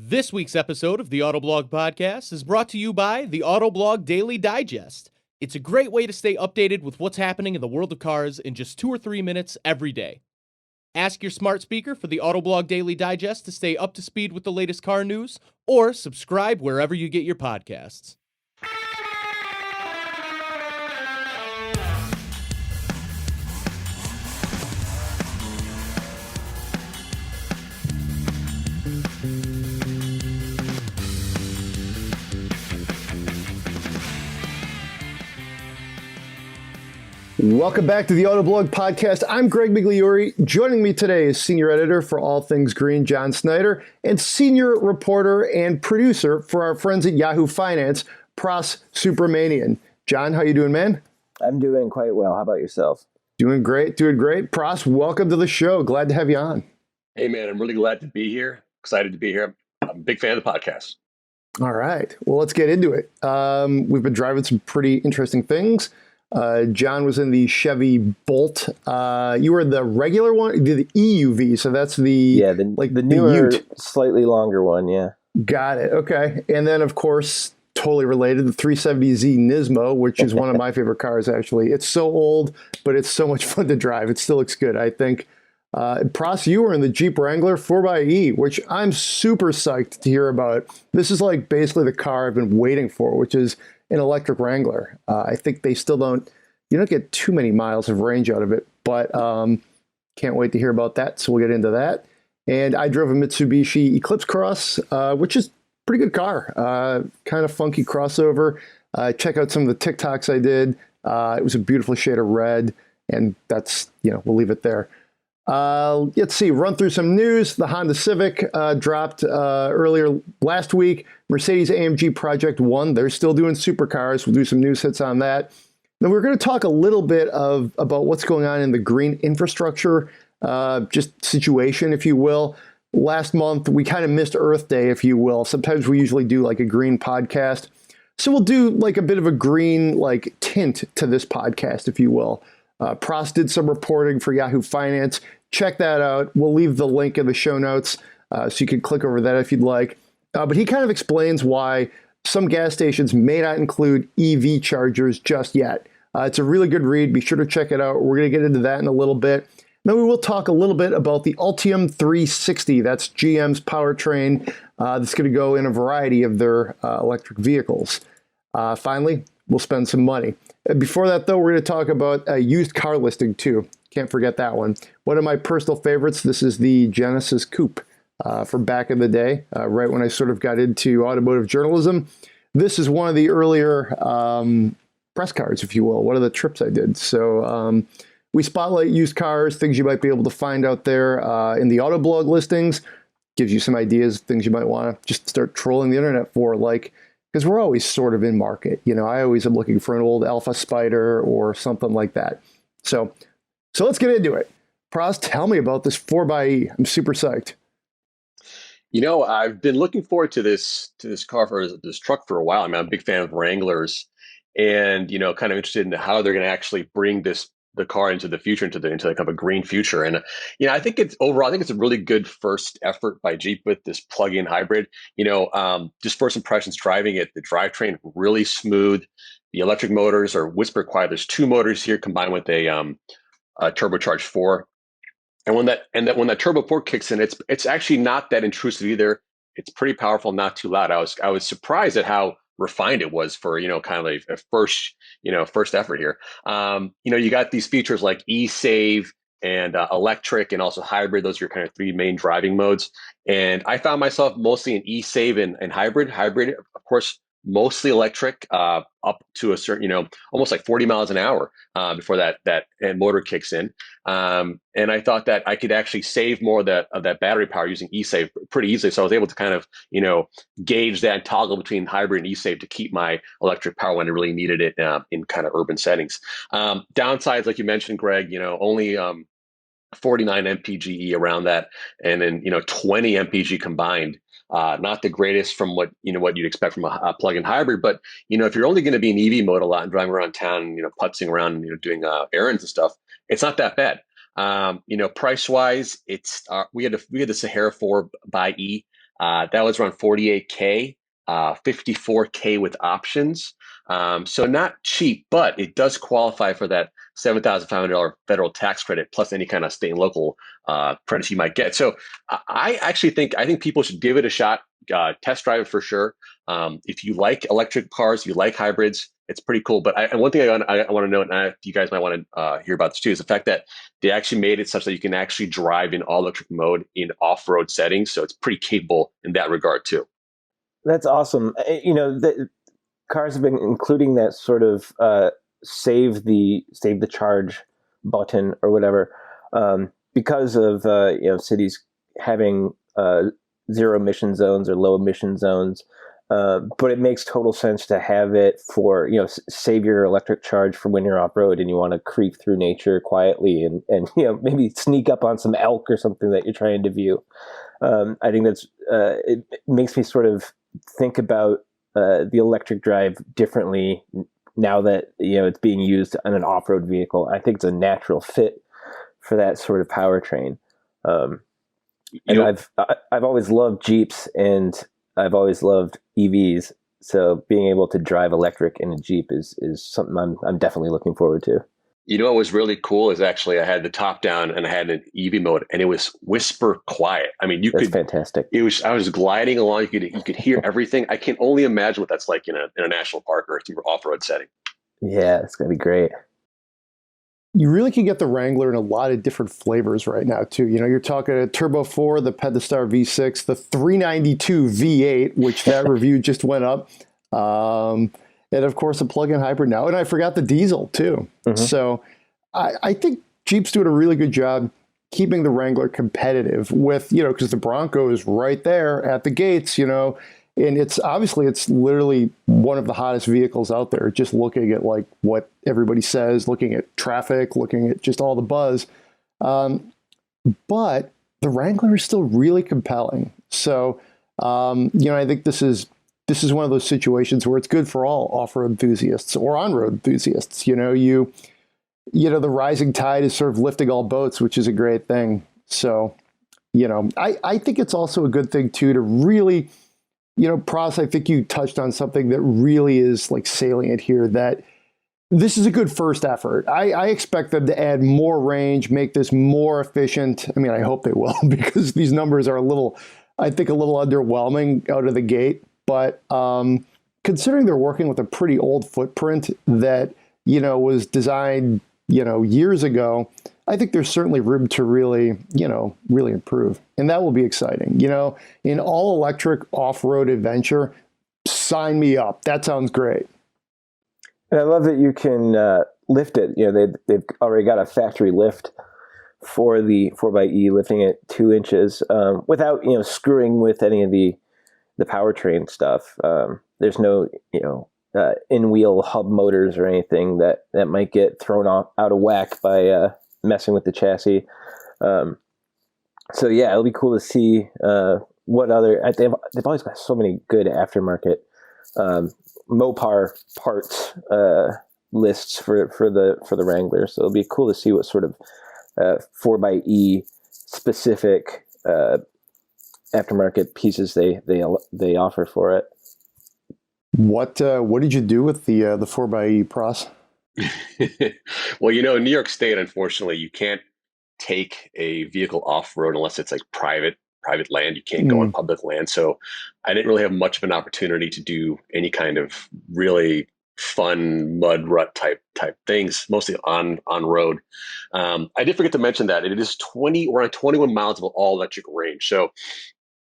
This week's episode of the Autoblog podcast is brought to you by the Autoblog Daily Digest. It's a great way to stay updated with what's happening in the world of cars in just 2 or 3 minutes every day. Ask your smart speaker for the Autoblog Daily Digest to stay up to speed with the latest car news, or subscribe wherever you get your podcasts. Welcome back to the Autoblog podcast. I'm Greg Migliore. Joining me today is senior editor for All Things Green, John Snyder, and senior reporter and producer for our friends at Yahoo Finance, Pras Subramanian. John, how you doing, man? I'm doing quite well. How about yourself? Doing great, doing great. Pras, welcome to the show. Glad to have you on. Hey, man, I'm really glad to be here. Excited to be here. I'm a big fan of the podcast. All right. Well, let's get into it. We've been driving some pretty interesting things. John was in the Chevy Bolt. You were the regular one, the EUV. So that's the the newer, slightly longer one. Yeah, got it. Okay, and then of course, totally related, the 370Z Nismo, which is one of my favorite cars. Actually, it's so old, but it's so much fun to drive. It still looks good, I think. Pras, you were in the Jeep Wrangler 4xe, which I'm super psyched to hear about. This is like basically the car I've been waiting for, which is an electric Wrangler. I think they still you don't get too many miles of range out of it, but can't wait to hear about that. So we'll get into that. And I drove a Mitsubishi Eclipse Cross, which is a pretty good car. Kind of funky crossover. Check out some of the TikToks I did. It was a beautiful shade of red, and that's, we'll leave it there. Let's see, run through some news. The Honda Civic dropped earlier last week. Mercedes-AMG Project One, they're still doing supercars. We'll do some news hits on that. Then we're going to talk a little bit about what's going on in the green infrastructure, just situation, if you will. Last month, we kind of missed Earth Day, if you will. Sometimes we usually do like a green podcast. So we'll do like a bit of a green like tint to this podcast, if you will. Pras did some reporting for Yahoo Finance. Check that out. We'll leave the link in the show notes so you can click over that if you'd like. But he kind of explains why some gas stations may not include EV chargers just yet. It's a really good read. Be sure to check it out. We're going to get into that in a little bit. Then we will talk a little bit about the Ultium 360. That's GM's powertrain that's going to go in a variety of their electric vehicles. Finally, we'll spend some money. Before that, though, we're going to talk about a used car listing, too. Can't forget that one. One of my personal favorites, this is the Genesis Coupe from back in the day, right when I sort of got into automotive journalism. This is one of the earlier press cards, if you will, one of the trips I did. So we spotlight used cars, things you might be able to find out there in the Autoblog listings. Gives you some ideas, things you might want to just start trolling the internet for, because we're always sort of in market. I always am looking for an old Alpha Spider or something like that. So let's get into it. Pras, tell me about this 4xe. I'm super psyched. I've been looking forward to this car this truck for a while. I'm a big fan of Wranglers, and kind of interested in how they're going to actually bring the car into the future, into kind of a green future. And I think it's a really good first effort by Jeep with this plug-in hybrid. Just first impressions driving it, the drivetrain really smooth. The electric motors are whisper quiet. There's 2 motors here combined with a turbocharged 4. And when that turbo 4 kicks in, it's actually not that intrusive either. It's pretty powerful, not too loud. I was surprised at how refined it was for kind of like a first effort here. You got these features like e-save and electric and also hybrid. Those are your kind of 3 main driving modes. And I found myself mostly in e-save and hybrid. Hybrid, of course, mostly electric, up to a certain, almost like 40 miles an hour before that motor kicks in. And I thought that I could actually save more of that battery power using e-save pretty easily. So I was able to kind of, gauge that and toggle between hybrid and e-save to keep my electric power when I really needed it in kind of urban settings. Downsides, like you mentioned, Greg, only 49 mpge around that, and then 20 mpg combined. Not the greatest from what you'd expect from a plug-in hybrid, but if you're only going to be in EV mode a lot and driving around town, putzing around, doing errands and stuff, it's not that bad. Price wise, it's we had the Sahara 4xe That was around 48K, 54K with options. So not cheap, but it does qualify for that $7,500 federal tax credit plus any kind of state and local credits you might get. So I actually think people should give it a shot, test drive it for sure. If you like electric cars, you like hybrids, it's pretty cool. But one thing I want to note, and you guys might want to hear about this too, is the fact that they actually made it such that you can actually drive in all electric mode in off-road settings. So it's pretty capable in that regard too. That's awesome. The cars have been including that sort of save the charge button or whatever because of cities having zero emission zones or low emission zones. But it makes total sense to have it for, save your electric charge for when you're off road and you want to creep through nature quietly and maybe sneak up on some elk or something that you're trying to view. I think that's it makes me sort of think about the electric drive differently now that it's being used on an off-road vehicle. I think it's a natural fit for that sort of powertrain. I've always loved Jeeps and I've always loved EVs, so being able to drive electric in a Jeep is something I'm definitely looking forward to. You know what was really cool is actually I had the top down and I had an EV mode and it was whisper quiet. I mean, That's fantastic. I was gliding along. You could hear everything. I can only imagine what that's like in a national park or a off-road setting. Yeah, it's gonna be great. You really can get the Wrangler in a lot of different flavors right now, too. You're talking a Turbo 4, the Pentastar V6, the 392 V8, which that review just went up. And, of course, a plug-in hybrid now. And I forgot the diesel, too. Mm-hmm. So I think Jeep's doing a really good job keeping the Wrangler competitive with, because the Bronco is right there at the gates, and it's literally one of the hottest vehicles out there, just looking at like what everybody says, looking at traffic, looking at just all the buzz. But the Wrangler is still really compelling. So, I think this is one of those situations where it's good for all off-road enthusiasts or on-road enthusiasts. The rising tide is sort of lifting all boats, which is a great thing. So, I think it's also a good thing too, to really, Pras, I think you touched on something that really is like salient here, that this is a good first effort. I expect them to add more range, make this more efficient. I mean, I hope they will, because these numbers are a little underwhelming out of the gate. But considering they're working with a pretty old footprint that, was designed, years ago, I think there's certainly room to really improve. And that will be exciting. In all electric off-road adventure, sign me up. That sounds great. And I love that you can lift it. They've already got a factory lift for the 4xe, lifting it 2 inches without, screwing with any of the powertrain stuff. There's no, in-wheel hub motors or anything that might get thrown out of whack by messing with the chassis. So yeah, it'll be cool to see what other they've always got so many good aftermarket Mopar parts lists for the Wrangler. So it'll be cool to see what sort of 4xe specific aftermarket pieces they offer for it. What did you do with the 4xe, Pras? Well, in New York State, unfortunately, you can't take a vehicle off-road unless it's like private land. You can't go on public land. So I didn't really have much of an opportunity to do any kind of really fun mud rut type things, mostly on road. I did forget to mention that it is around 21 miles of all electric range. So,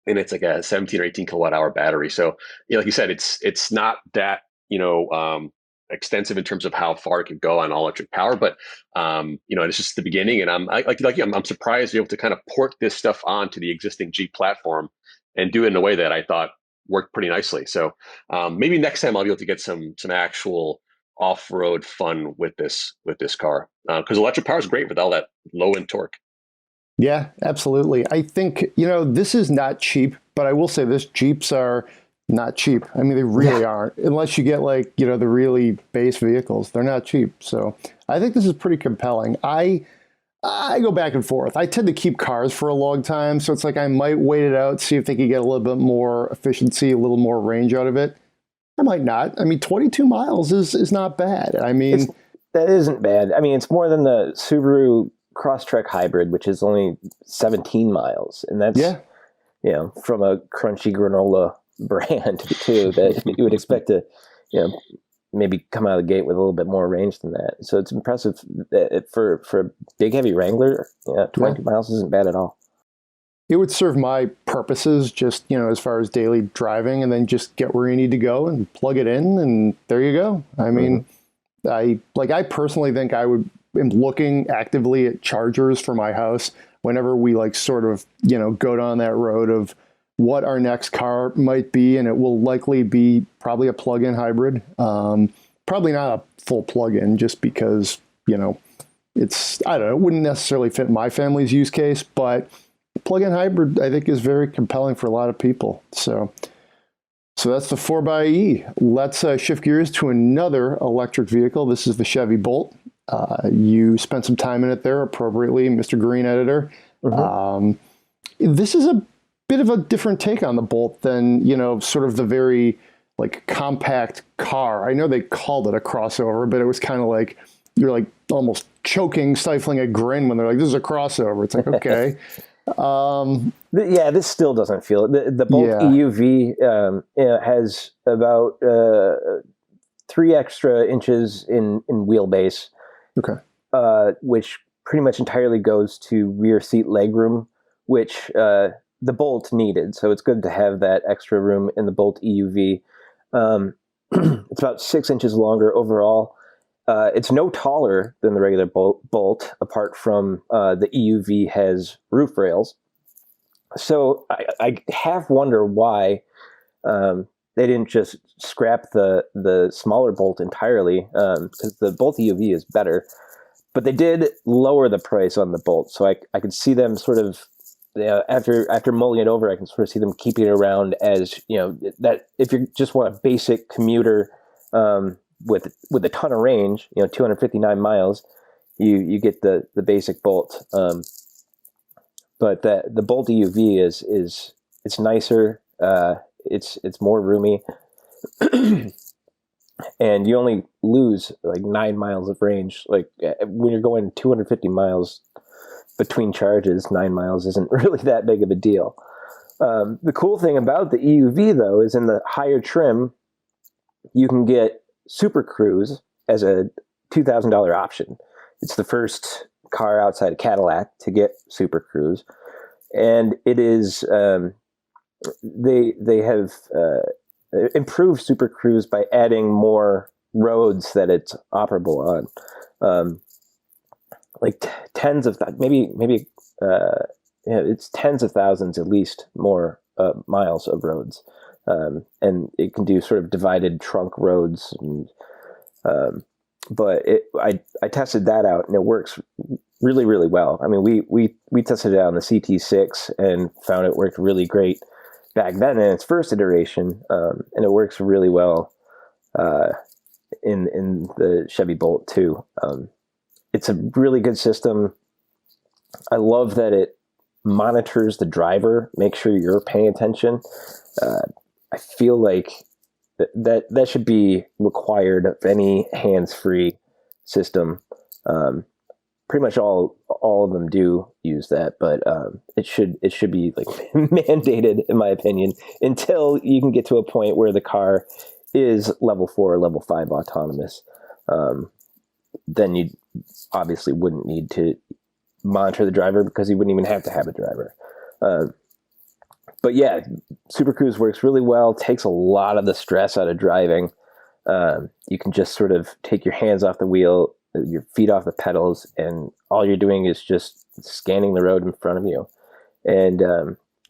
and it's like a 17 or 18 kilowatt hour battery. So, like you said, it's not that, extensive in terms of how far it can go on all electric power, but it's just the beginning. And I'm surprised to be able to kind of port this stuff onto the existing Jeep platform and do it in a way that I thought worked pretty nicely. So maybe next time I'll be able to get some actual off-road fun with this car, because electric power is great with all that low end torque. Yeah, absolutely. I think, this is not cheap, but I will say this, Jeeps are not cheap. I mean, they really aren't, unless you get the really base vehicles. They're not cheap. So I think this is pretty compelling. I I go back and forth. I tend to keep cars for a long time, so it's like I might wait it out, see if they can get a little bit more efficiency, a little more range out of it. I might not. I mean, 22 miles is not bad. I mean, that isn't bad. I mean, it's more than the Subaru Crosstrek Hybrid, which is only 17 miles, and that's from a crunchy granola brand too, that you would expect to maybe come out of the gate with a little bit more range than that. So it's impressive that for a big heavy Wrangler. 22 miles isn't bad at all. It would serve my purposes, just as far as daily driving, and then just get where you need to go and plug it in, and there you go. I mean, I personally think am looking actively at chargers for my house whenever we sort of go down that road of what our next car might be, and it will likely be probably a plug-in hybrid. Probably not a full plug-in, just because it's, I don't know, it wouldn't necessarily fit my family's use case, but plug-in hybrid I think is very compelling for a lot of people. So that's the 4xe. Let's shift gears to another electric vehicle. This is the Chevy Bolt. You spent some time in it there appropriately, Mr. Green Editor. This is a bit of a different take on the Bolt than, sort of the very compact car. I know they called it a crossover, but it was kind of like, you're almost choking, stifling a grin when they're like, this is a crossover. It's like, okay. This still doesn't feel it. The Bolt EUV has about 3 extra inches in wheelbase. Okay. Which pretty much entirely goes to rear seat legroom, which the Bolt needed. So it's good to have that extra room in the Bolt EUV. It's about 6 inches longer overall. It's no taller than the regular Bolt, apart from the EUV has roof rails. So I half wonder why they didn't just scrap the smaller Bolt entirely, because the Bolt EUV is better. But they did lower the price on the Bolt, so I could see them sort of, after mulling it over, I can sort of see them keeping it around as, that if you just want a basic commuter with a ton of range, 259 miles, you get the basic Bolt. But the Bolt EUV is it's nicer, it's more roomy, and you only lose 9 miles of range. When you're going 250 miles between charges, 9 miles isn't really that big of a deal. The cool thing about the EUV, though, is in the higher trim, you can get Super Cruise as a $2,000 option. It's the first car outside of Cadillac to get Super Cruise, and it is they have improved Super Cruise by adding more roads that it's operable on, tens of it's tens of thousands at least more miles of roads, and it can do sort of divided trunk roads. And but I tested that out, and it works really, really well. I mean, we tested it out on the CT6 and found it worked really great back then in its first iteration, and it works really well in the Chevy Bolt too. It's a really good system. I love that it monitors the driver, make sure you're paying attention. I feel like that should be required of any hands-free system. Pretty much all of them do use that, but it should be mandated, in my opinion, until you can get to a point where the car is level 4 or level 5 autonomous. Then you obviously wouldn't need to monitor the driver, because you wouldn't even have to have a driver. But yeah, Super Cruise works really well, takes a lot of the stress out of driving. You can just sort of take your hands off the wheel, your feet off the pedals, and all you're doing is just scanning the road in front of you. And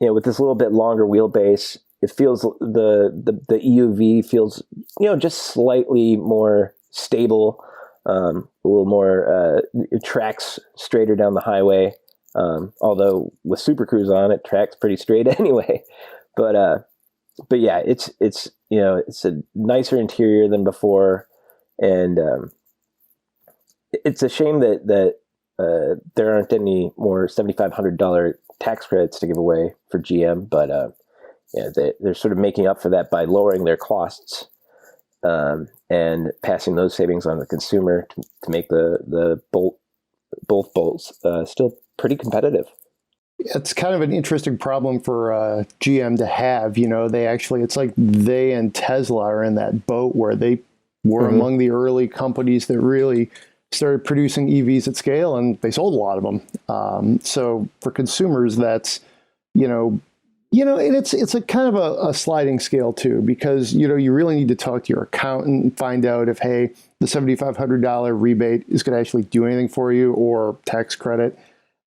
with this little bit longer wheelbase, it feels the EUV feels just slightly more stable, a little more. It tracks straighter down the highway. Although with Super Cruise on, it tracks pretty straight anyway. But yeah, it's a nicer interior than before, and it's a shame that there aren't any more $7,500 tax credits to give away for GM, but yeah, they're sort of making up for that by lowering their costs and passing those savings on to the consumer to make both bolts still pretty competitive. It's kind of an interesting problem for GM to have. It's like they and Tesla are in that boat where they were among the early companies that really started producing EVs at scale, and they sold a lot of them. So for consumers, that's, and it's a kind of a sliding scale too, because, you really need to talk to your accountant and find out if, hey, the $7,500 rebate is going to actually do anything for you, or tax credit,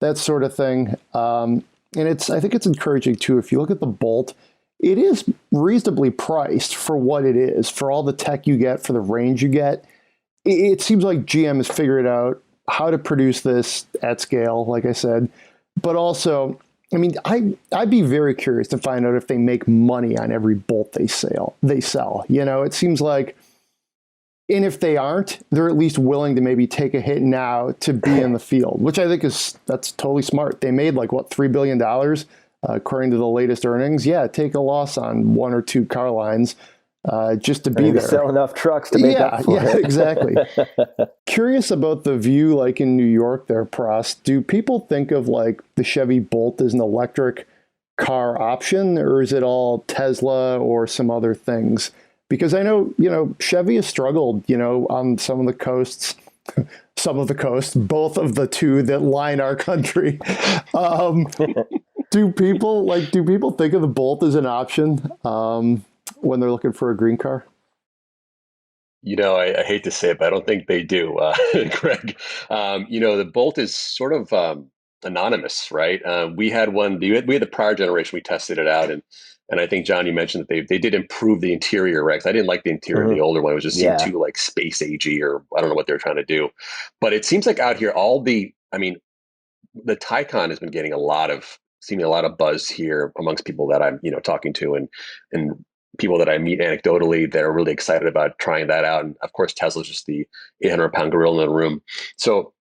that sort of thing. And I think it's encouraging too. If you look at the Bolt, it is reasonably priced for what it is, for all the tech you get, for the range you get. It seems like GM has figured out how to produce this at scale, like I said, but also, I mean, I'd be very curious to find out if they make money on every Bolt they sell. It seems like, and if they aren't, they're at least willing to maybe take a hit now to be in the field, which I think that's totally smart. They made $3 billion, according to the latest earnings. Yeah, take a loss on one or two car lines just to be there. Sell enough trucks to make up for it. Yeah, exactly. Curious about the view, like in New York there, Pras. Do people think of the Chevy Bolt as an electric car option, or is it all Tesla or some other things? Because I know, Chevy has struggled, on some of the coasts, both of the two that line our country. Do people think of the Bolt as an option when they're looking for a green car? I hate to say it, but I don't think they do, Greg. The Bolt is sort of anonymous, right? We had we had the prior generation, we tested it out, and I think, John, you mentioned that they did improve the interior, right? 'Cause I didn't like the interior of the older one. It was just seemed too space agey, or I don't know what they're trying to do. But it seems like out here, the Taycan has been getting a lot of buzz here amongst people that I'm, talking to, and people that I meet anecdotally that are really excited about trying that out. And of course, Tesla's just the 800-pound gorilla in the room. So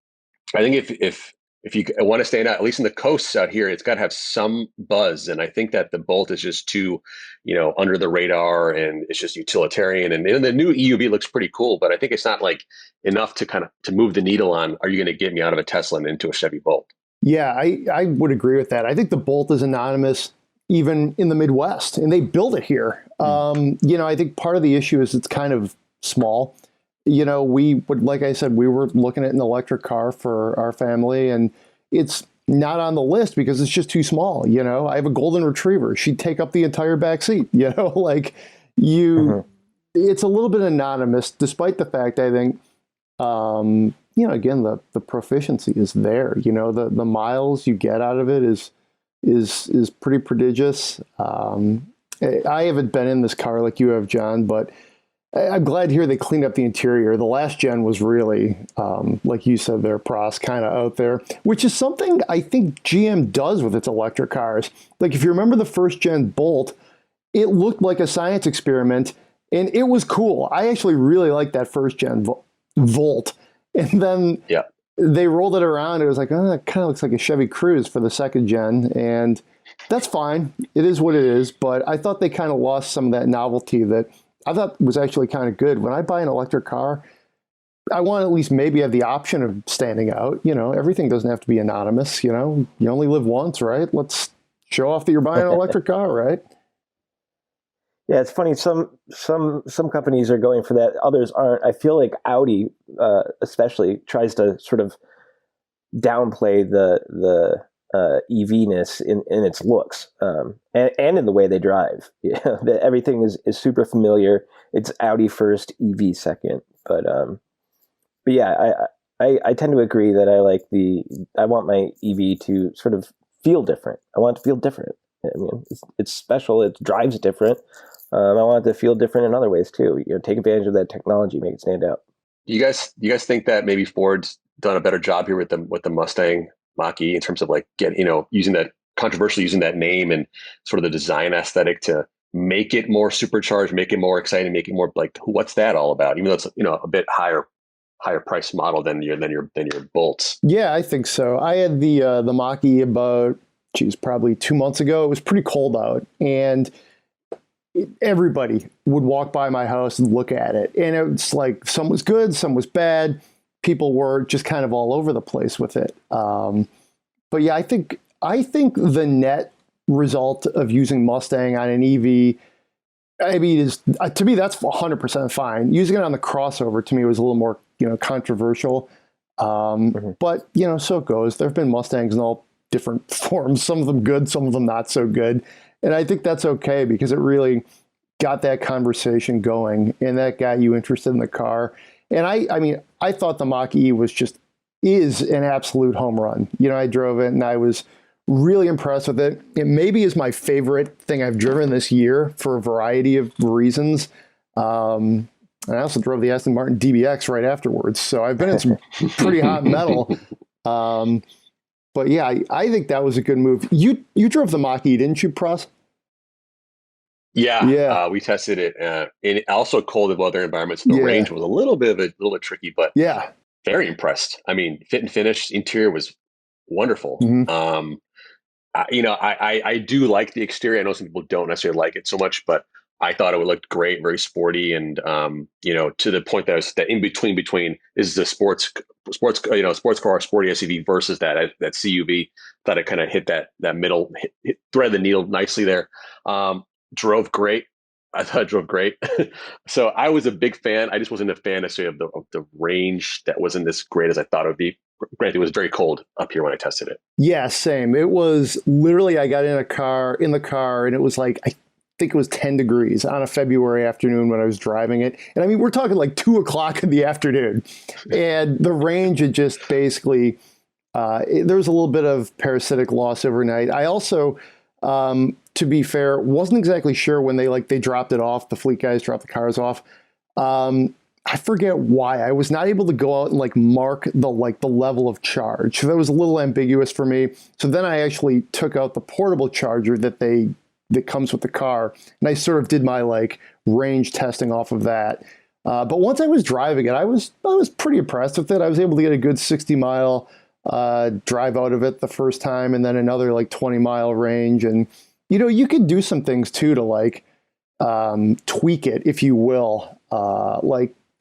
I think if you want to stand out, at least in the coasts out here, it's got to have some buzz. And I think that the Bolt is just too, under the radar, and it's just utilitarian. And the new EUV looks pretty cool, but I think it's not enough to move the needle on, are you going to get me out of a Tesla and into a Chevy Bolt? Yeah, I would agree with that. I think the Bolt is anonymous even in the Midwest, and they build it here. I think part of the issue is it's kind of small. Like I said, we were looking at an electric car for our family, and it's not on the list because it's just too small. I have a golden retriever. She'd take up the entire back seat, it's a little bit anonymous, despite the fact, I think, again, the proficiency is there. The miles you get out of it is pretty prodigious. I haven't been in this car like you have, John, but I'm glad to hear they cleaned up the interior. The last gen was really, like you said there, Pras, kind of out there, which is something I think GM does with its electric cars. If you remember the first gen Bolt, it looked like a science experiment, and it was cool. I actually really liked that first gen Volt. And then they rolled it around. It was like, oh, it kind of looks like a Chevy Cruze for the second gen. And that's fine. It is what it is. But I thought they kind of lost some of that novelty that I thought was actually kind of good. When I buy an electric car, I want to at least maybe have the option of standing out. Everything doesn't have to be anonymous. You only live once, right? Let's show off that you're buying an electric car, right? Yeah, it's funny. Some companies are going for that. Others aren't. I feel like Audi, especially, tries to sort of downplay the EV-ness in its looks and in the way they drive. Everything is super familiar. It's Audi first, EV second. But yeah, I tend to agree that I want my EV to sort of feel different. I want it to feel different. I mean, it's special. It drives different. I want it to feel different in other ways too. Take advantage of that technology, make it stand out. You guys think that maybe Ford's done a better job here with the Mustang Mach-E in terms of using that name and sort of the design aesthetic to make it more supercharged, make it more exciting, make it more what's that all about? Even though it's a bit higher higher price model than your Bolts. Yeah, I think so. I had the Mach-E about, probably 2 months ago. It was pretty cold out, and everybody would walk by my house and look at it. And it's like some was good, some was bad. People were just kind of all over the place with it. But yeah, I think the net result of using Mustang on an EV, I mean, is to me that's 100% fine. Using it on the crossover to me was a little more, controversial. But so it goes. There have been Mustangs in all different forms. Some of them good, some of them not so good. And I think that's okay because it really got that conversation going and that got you interested in the car. And I mean, I thought the Mach-E is an absolute home run. I drove it and I was really impressed with it. It maybe is my favorite thing I've driven this year for a variety of reasons. And I also drove the Aston Martin DBX right afterwards. So I've been in some pretty hot metal. But yeah, I think that was a good move. You drove the Mach-E, didn't you, Pras? Yeah. We tested it in also cold weather environments. The range was a little bit tricky, but yeah, very impressed. I mean, fit and finish, interior was wonderful. Mm-hmm. I do like the exterior. I know some people don't necessarily like it so much, but I thought it would look great, very sporty, and to the point that in between is the sports car, sporty SUV versus that CUV. Thought it kind of hit that middle, thread the needle nicely there. Drove great. I thought it drove great. So I was a big fan. I just wasn't a fan necessarily of the range that wasn't as great as I thought it would be. Granted, it was very cold up here when I tested it. Yeah, same. It was literally, I got in the car and it was like, I think it was 10 degrees on a February afternoon when I was driving it. And I mean, we're talking like 2:00 in the afternoon. And the range had just basically, there was a little bit of parasitic loss overnight. I also, to be fair, wasn't exactly sure when they dropped it off. The fleet guys dropped the cars off. I forget why. I was not able to go out and mark the level of charge. So that was a little ambiguous for me. So then I actually took out the portable charger that comes with the car, and I sort of did my range testing off of that. But once I was driving it, I was pretty impressed with it. I was able to get a good 60-mile drive out of it the first time, and then another 20-mile range. And you could do some things too to tweak it, if you will,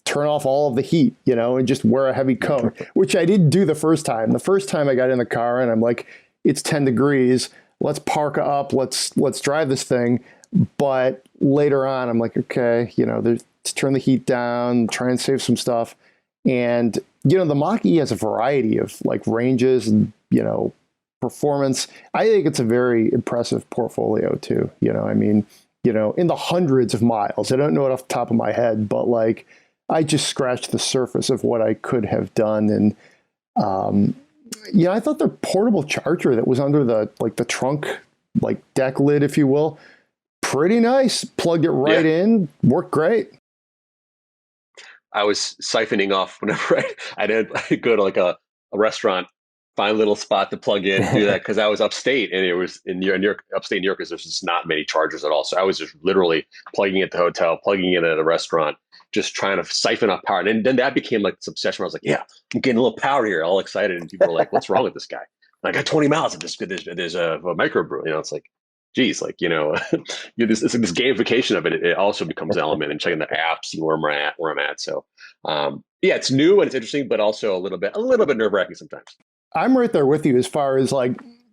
turn off all of the heat, and just wear a heavy coat, which I didn't do the first time. The first time I got in the car and I'm like, it's 10 degrees. Let's park up. Let's drive this thing. But later on, I'm like, okay, let's turn the heat down, try and save some stuff. And, the Mach-E has a variety of ranges and, performance. I think it's a very impressive portfolio too. I mean, in the hundreds of miles. I don't know it off the top of my head, but I just scratched the surface of what I could have done. And, I thought the portable charger that was under the trunk, deck lid, if you will, pretty nice. Plugged it right in, worked great. I was siphoning off whenever I'd go to a restaurant, find a little spot to plug in, do that, because I was upstate, and it was in New York, upstate New York, because there's just not many chargers at all. So I was just literally plugging at the hotel, plugging in at a restaurant, just trying to siphon off power. And then that became this obsession where I was like, yeah, I'm getting a little power here, all excited. And people were like, what's wrong with this guy? And I got 20 miles of this. There's a microbrew. It's like, geez, this gamification of it. It also becomes an element, and checking the app, see where I'm at. So, it's new and it's interesting, but also a little bit nerve wracking sometimes. I'm right there with you as far as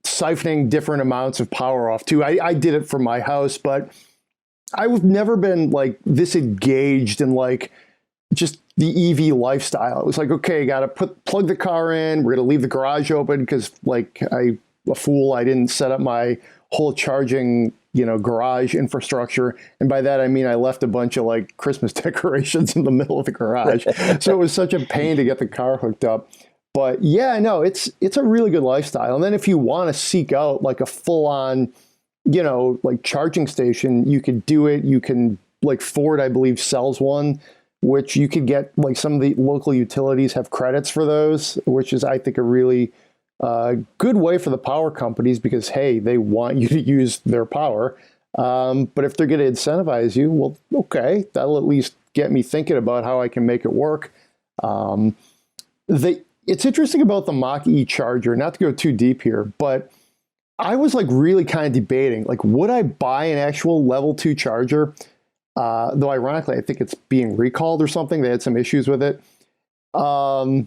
siphoning different amounts of power off too. I did it from my house, but I've never been this engaged in just the EV lifestyle. It was okay, got to plug the car in. We're going to leave the garage open because a fool, I didn't set up my whole charging, garage infrastructure. And by that, I mean, I left a bunch of Christmas decorations in the middle of the garage. So it was such a pain to get the car hooked up. But yeah, no, it's a really good lifestyle. And then if you want to seek out a full on, charging station, you could do it. You can Ford, I believe, sells one, which you could get some of the local utilities have credits for those, which is, I think, a really good way for the power companies because, hey, they want you to use their power. But if they're going to incentivize you, well, okay, that'll at least get me thinking about how I can make it work. Um, it's interesting about the Mach-E charger, not to go too deep here, but I was like really kind of debating, like, would I buy an actual level 2 charger? Though ironically, I think it's being recalled or something. They had some issues with it. Or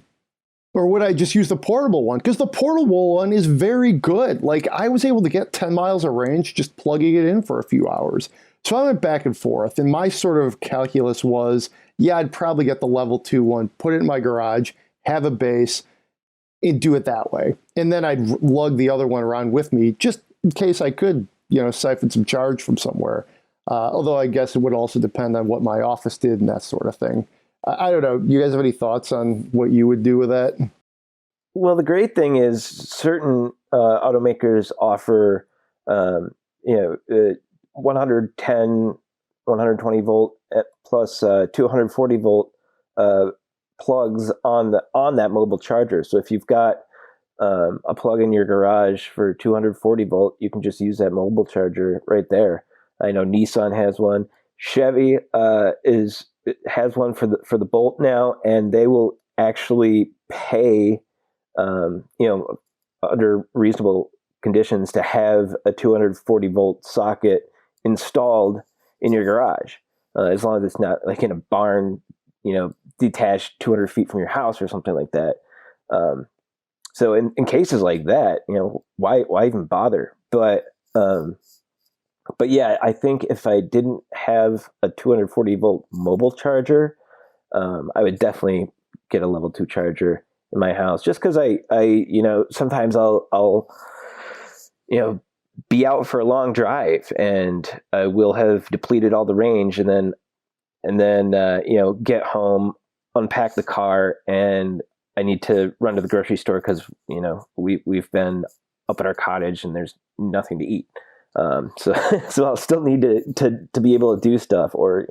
would I just use the portable one? Because the portable one is very good. Like, I was able to get 10 miles of range just plugging it in for a few hours. So I went back and forth, and my sort of calculus was, yeah, I'd probably get the level 2 one, put it in my garage, have a base, and do it that way. And then I'd lug the other one around with me just in case I could, siphon some charge from somewhere. Although I guess it would also depend on what my office did and that sort of thing. I don't know. You guys have any thoughts on what you would do with that? Well, the great thing is certain automakers offer, 110, 120 volt plus 240 volt plugs on that mobile charger. So if you've got a plug in your garage for 240 volt, you can just use that mobile charger right there. I know Nissan has one. Chevy has one for the Bolt now, and they will actually pay, under reasonable conditions to have a 240 volt socket installed in your garage, as long as it's not like in a barn, detached 200 feet from your house or something like that. So in cases like that, why even bother? But yeah, I think if I didn't have a 240 volt mobile charger, I would definitely get a level 2 charger in my house, just because I sometimes I'll be out for a long drive and I will have depleted all the range, and then get home, unpack the car, and I need to run to the grocery store because we've been up at our cottage and there's nothing to eat. So I'll still need to be able to do stuff, or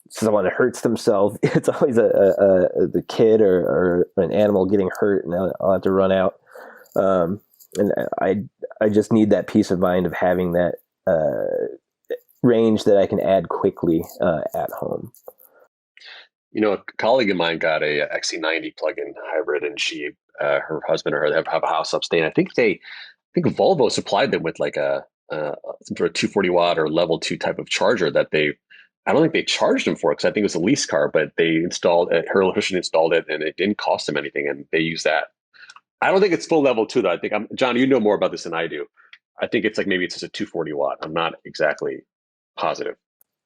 someone hurts themselves. It's always the kid or an animal getting hurt, and I'll have to run out. And I just need that peace of mind of having that range that I can add quickly at home. A colleague of mine got a XC90 plug-in hybrid, and she, her husband or her have a house upstate. I think Volvo supplied them with like some sort of 240 watt or level 2 type of charger that I don't think they charged them for it, because I think it was a lease car, but they installed it, her electrician installed it, and it didn't cost them anything, and they use that. I don't think it's full level 2 though. I think John, you know more about this than I do. I think it's maybe it's just a 240 watt. I'm not exactly positive.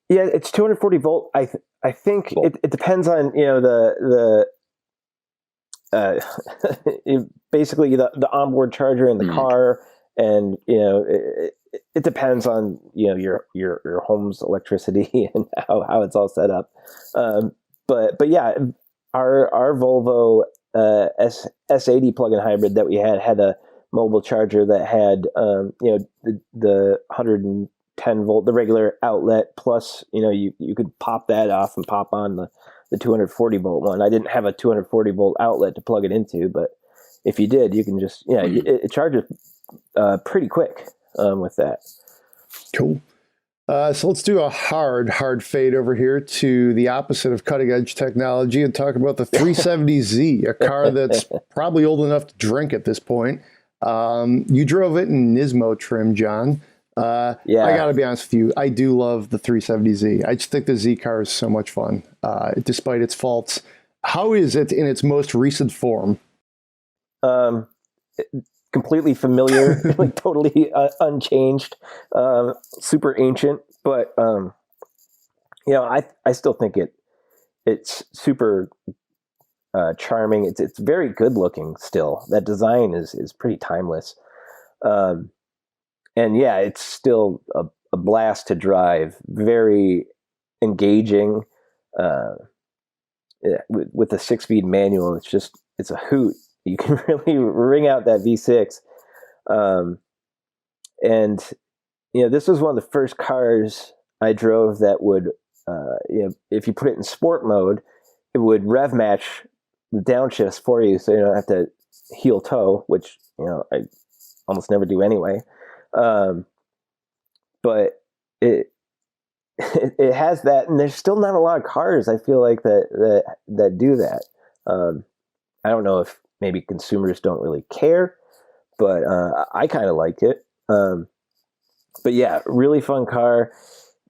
Yeah, it's 240 volt. I think it depends on basically the onboard charger in the car, and it depends on your home's electricity and how it's all set up. But yeah, our Volvo S80 plug-in hybrid that we had a mobile charger that had the 110 volt, the regular outlet, plus you could pop that off and pop on the 240 volt one. I didn't have a 240 volt outlet to plug it into, but if you did, you can just it charges pretty quick with that. Cool. So let's do a hard fade over here to the opposite of cutting edge technology and talk about the 370Z, a car that's probably old enough to drink at this point. You drove it in Nismo trim, John. I got to be honest with you, I do love the 370Z. I just think the Z car is so much fun, despite its faults. How is it in its most recent form? Completely familiar, like totally unchanged, super ancient, but I still think it's super charming. It's very good looking still. That design is pretty timeless, and yeah, it's still a blast to drive. Very engaging. With a 6-speed manual, it's a hoot. You can really ring out that V6. And, this was one of the first cars I drove that would, if you put it in sport mode, it would rev match the downshifts for you, so you don't have to heel toe, which, I almost never do anyway. But it has that, and there's still not a lot of cars I feel like that do that. I don't know if maybe consumers don't really care, but I kind of like it. But yeah, really fun car.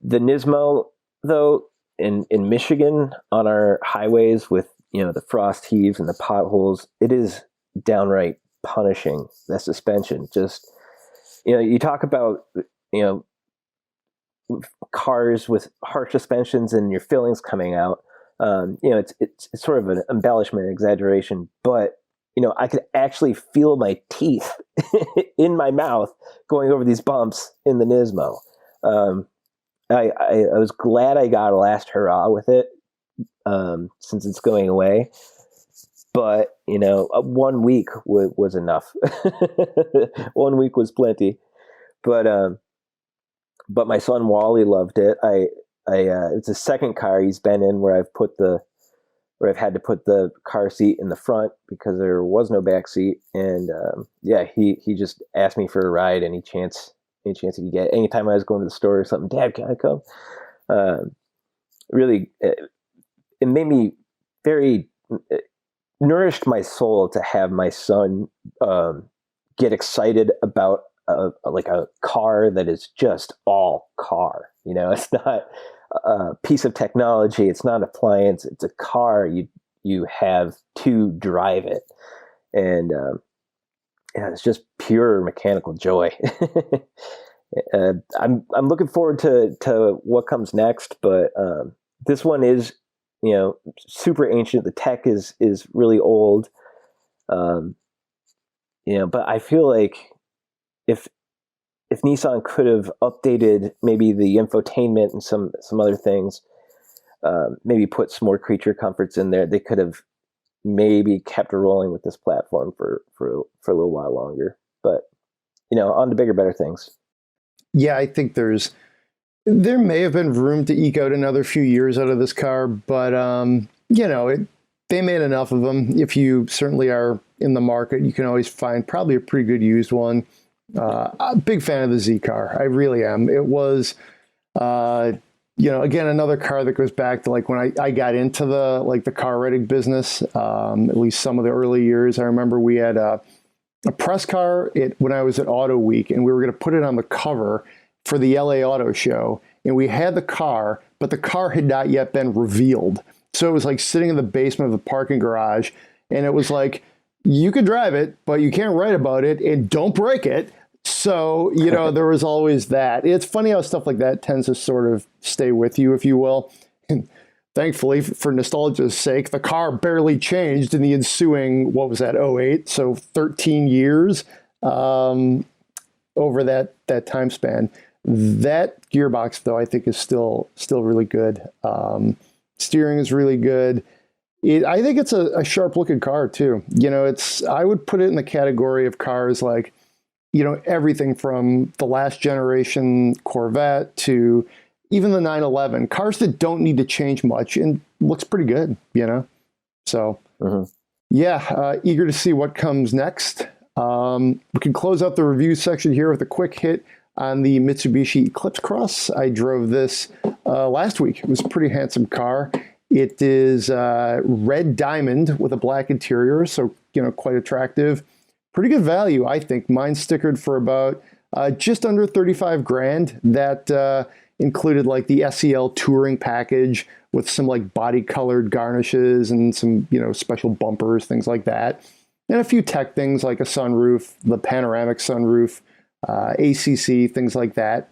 The Nismo, though, in Michigan on our highways with the frost heaves and the potholes, it is downright punishing. The suspension, just you talk about cars with harsh suspensions and your fillings coming out. It's sort of an embellishment, exaggeration, but I could actually feel my teeth in my mouth going over these bumps in the Nismo. I was glad I got a last hurrah with it, since it's going away. But 1 week was enough. 1 week was plenty. But my son Wally loved it. It's the second car he's been in where I've had to put the car seat in the front because there was no back seat. And he just asked me for a ride any chance he could get. Anytime I was going to the store or something, Dad, can I come? Really, it made me nourished my soul to have my son get excited about like a car that is just all car. It's not a piece of technology. It's not an appliance. It's a car you have to drive it. And it's just pure mechanical joy. I'm looking forward to what comes next, but this one is super ancient. The tech is really old. But I feel like if Nissan could have updated maybe the infotainment and some other things, maybe put some more creature comforts in there, they could have maybe kept rolling with this platform for a little while longer. But on to bigger, better things. Yeah, I think there may have been room to eke out another few years out of this car, but they made enough of them. If you certainly are in the market, you can always find probably a pretty good used one. I'm a big fan of the Z car. I really am. It was, again, another car that goes back to like when I got into the car renting business, at least some of the early years. I remember we had a press car when I was at Auto Week, and we were going to put it on the cover for the LA Auto Show. And we had the car, but the car had not yet been revealed. So it was like sitting in the basement of the parking garage. And it was like, you can drive it, but you can't write about it and don't break it. So, there was always that. It's funny how stuff like that tends to sort of stay with you, if you will. And thankfully, for nostalgia's sake, the car barely changed in the ensuing, what was that, 08? So 13 years over that time span. That gearbox, though, I think is still really good. Steering is really good. I think it's a sharp-looking car, too. I would put it in the category of cars like, everything from the last generation Corvette to even the 911, cars that don't need to change much and looks pretty good, So, eager to see what comes next. We can close out the review section here with a quick hit on the Mitsubishi Eclipse Cross. I drove this last week. It was a pretty handsome car. It is red diamond with a black interior, so quite attractive. Pretty good value, I think. Mine's stickered for about just under 35 grand. That included like the SEL touring package with some like body colored garnishes and some special bumpers, things like that, and a few tech things like a sunroof, the panoramic sunroof, ACC, things like that.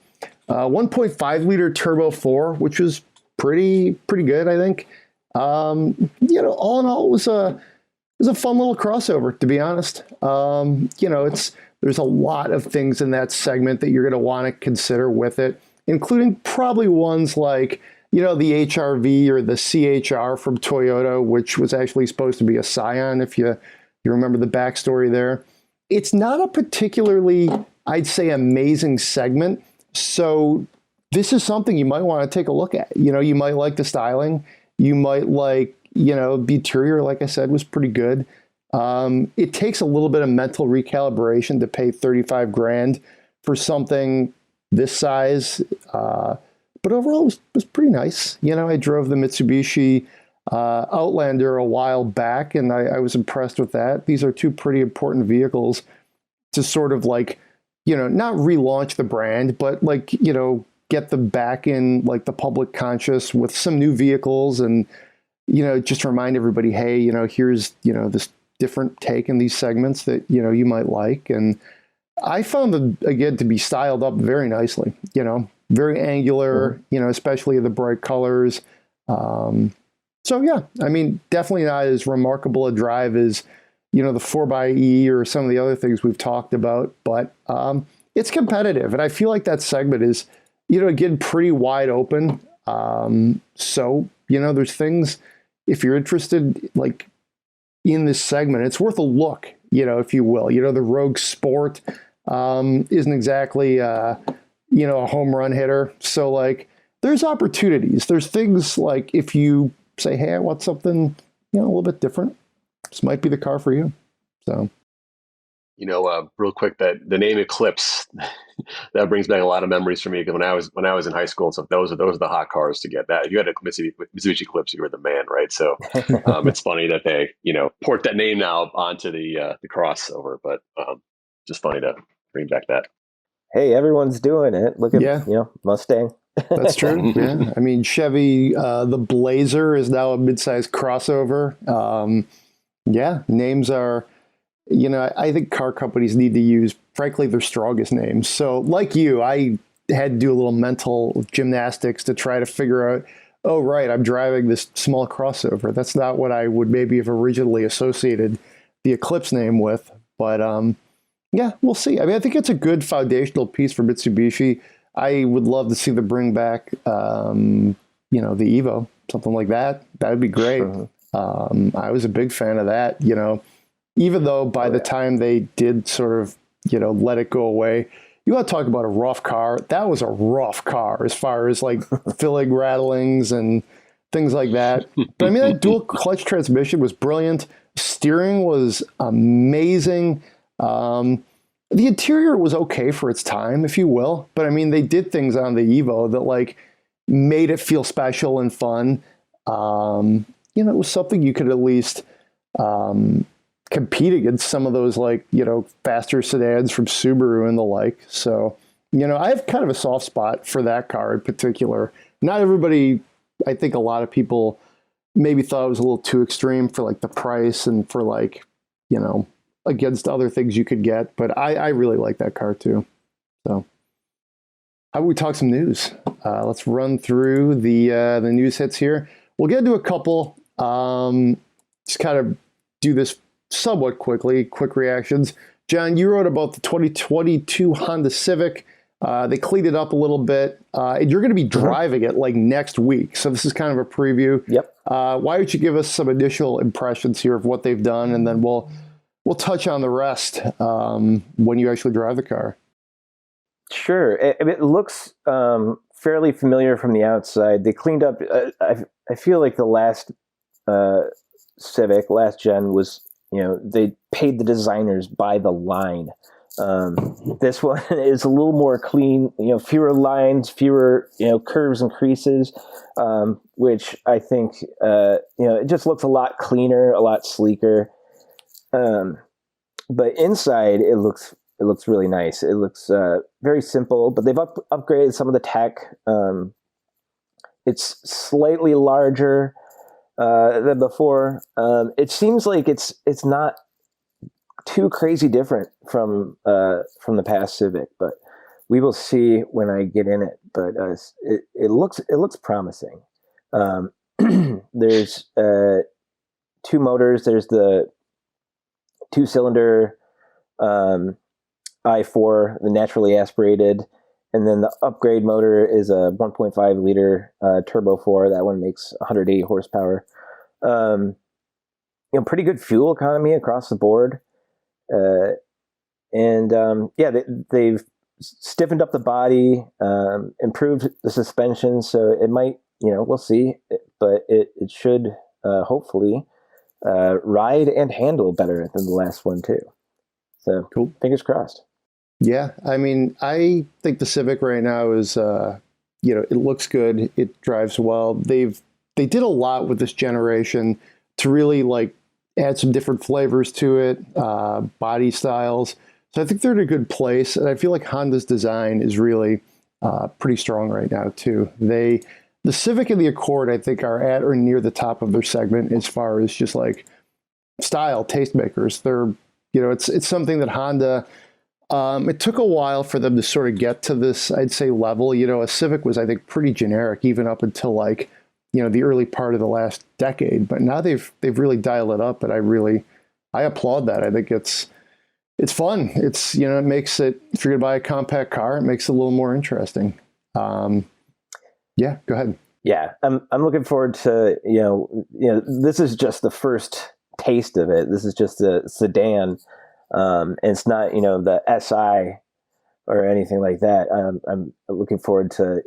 1.5 liter turbo 4, which was pretty good, I think. All in all, it was a fun little crossover, to be honest. There's a lot of things in that segment that you're going to want to consider with it, including probably ones like, the HR-V or the CHR from Toyota, which was actually supposed to be a Scion, if you remember the backstory there. It's not a particularly, I'd say, amazing segment. So this is something you might want to take a look at. You might like the styling. You might like, the interior, like I said, was pretty good. It takes a little bit of mental recalibration to pay 35 grand for something this size, but overall it was pretty nice. You know, I drove the Mitsubishi Outlander a while back, and I was impressed with that. These are two pretty important vehicles to sort of like, you know, not relaunch the brand, but like, you know, get them back in like the public conscious with some new vehicles, and, you know, just remind everybody, hey, you know, here's, you know, this different take in these segments that, you know, you might like. And I found them, again, to be styled up very nicely, you know, very angular, you know, especially the bright colors. So yeah, I mean, definitely not as remarkable a drive as, you know, the 4xe or some of the other things we've talked about, but it's competitive. And I feel like that segment is, you know, again, pretty wide open. So, you know, there's things, if you're interested, like in this segment, it's worth a look, you know, if you will. You know, the Rogue Sport isn't exactly, you know, a home run hitter. So like there's opportunities. There's things like if you say, hey, I want something, you know, a little bit different, this might be the car for you. So, you know, real quick, that the name Eclipse, that brings back a lot of memories for me. Because when I was in high school and stuff, those are the hot cars to get. That if you had a Mitsubishi Eclipse, you were the man, right? So it's funny that they, you know, port that name now onto the crossover, but just funny to bring back that. Hey, everyone's doing it. Look at, you know, Mustang. That's true. Yeah. I mean, Chevy, the Blazer is now a midsize crossover. Yeah. Names are, you know, I think car companies need to use, frankly, their strongest names. So like you, I had to do a little mental gymnastics to try to figure out, oh, right, I'm driving this small crossover. That's not what I would maybe have originally associated the Eclipse name with. But yeah, we'll see. I mean, I think it's a good foundational piece for Mitsubishi. I would love to see them bring back, you know, the Evo, something like that. That would be great. Sure. I was a big fan of that, you know, even though by the time they did sort of, you know, let it go away, you want to talk about a rough car. That was a rough car as far as like filling rattlings and things like that. But I mean, that dual clutch transmission was brilliant. Steering was amazing. The interior was okay for its time, if you will. But I mean, they did things on the Evo that like made it feel special and fun. You know, it was something you could at least compete against some of those like, you know, faster sedans from Subaru and the like. So, you know, I have kind of a soft spot for that car in particular. Not everybody, I think a lot of people maybe thought it was a little too extreme for like the price and for like, you know, against other things you could get, but I really like that car too. So how about we talk some news? Let's run through the news hits here. We'll get into a couple, just kind of do this somewhat quickly, quick reactions. John, you wrote about the 2022 Honda Civic. They cleaned it up a little bit, and you're going to be driving it like next week. So this is kind of a preview. Yep. Why don't you give us some initial impressions here of what they've done, and then we'll touch on the rest when you actually drive the car. Sure. It looks fairly familiar from the outside. They cleaned up. I feel like the last Civic, last gen, was, you know, they paid the designers by the line. This one is a little more clean, you know, fewer lines, fewer, you know, curves and creases, which I think, you know, it just looks a lot cleaner, a lot sleeker. But inside it looks really nice. It looks very simple, but they've upgraded some of the tech. It's slightly larger than before. It seems like it's not too crazy different from the past Civic, but we will see when I get in it. But it looks promising. There's two motors. There's the 2-cylinder i4, the naturally aspirated, and then the upgrade motor is a 1.5 liter turbo 4. That one makes 180 horsepower. You know, pretty good fuel economy across the board. Yeah, they've stiffened up the body, improved the suspension, so it might, you know, we'll see, but it should hopefully ride and handle better than the last one too. So cool. Fingers crossed. Yeah, I mean, I think the Civic right now is, you it looks good. It drives well. They did a lot with this generation to really like add some different flavors to it, body styles. So I think they're in a good place. And I feel like Honda's design is really pretty strong right now too. The Civic and the Accord, I think, are at or near the top of their segment as far as just like style, tastemakers. They're, it's something that Honda, it took a while for them to sort of get to this, I'd say, level. A Civic was, I think, pretty generic even up until like, the early part of the last decade. But now they've really dialed it up, and I applaud that. I think it's fun. It's, it makes it, if you're going to buy a compact car, it makes it a little more interesting. Yeah, go ahead. Yeah, I'm looking forward to, this is just the first taste of it. This is just a sedan. And it's not, the SI or anything like that. I'm looking forward to,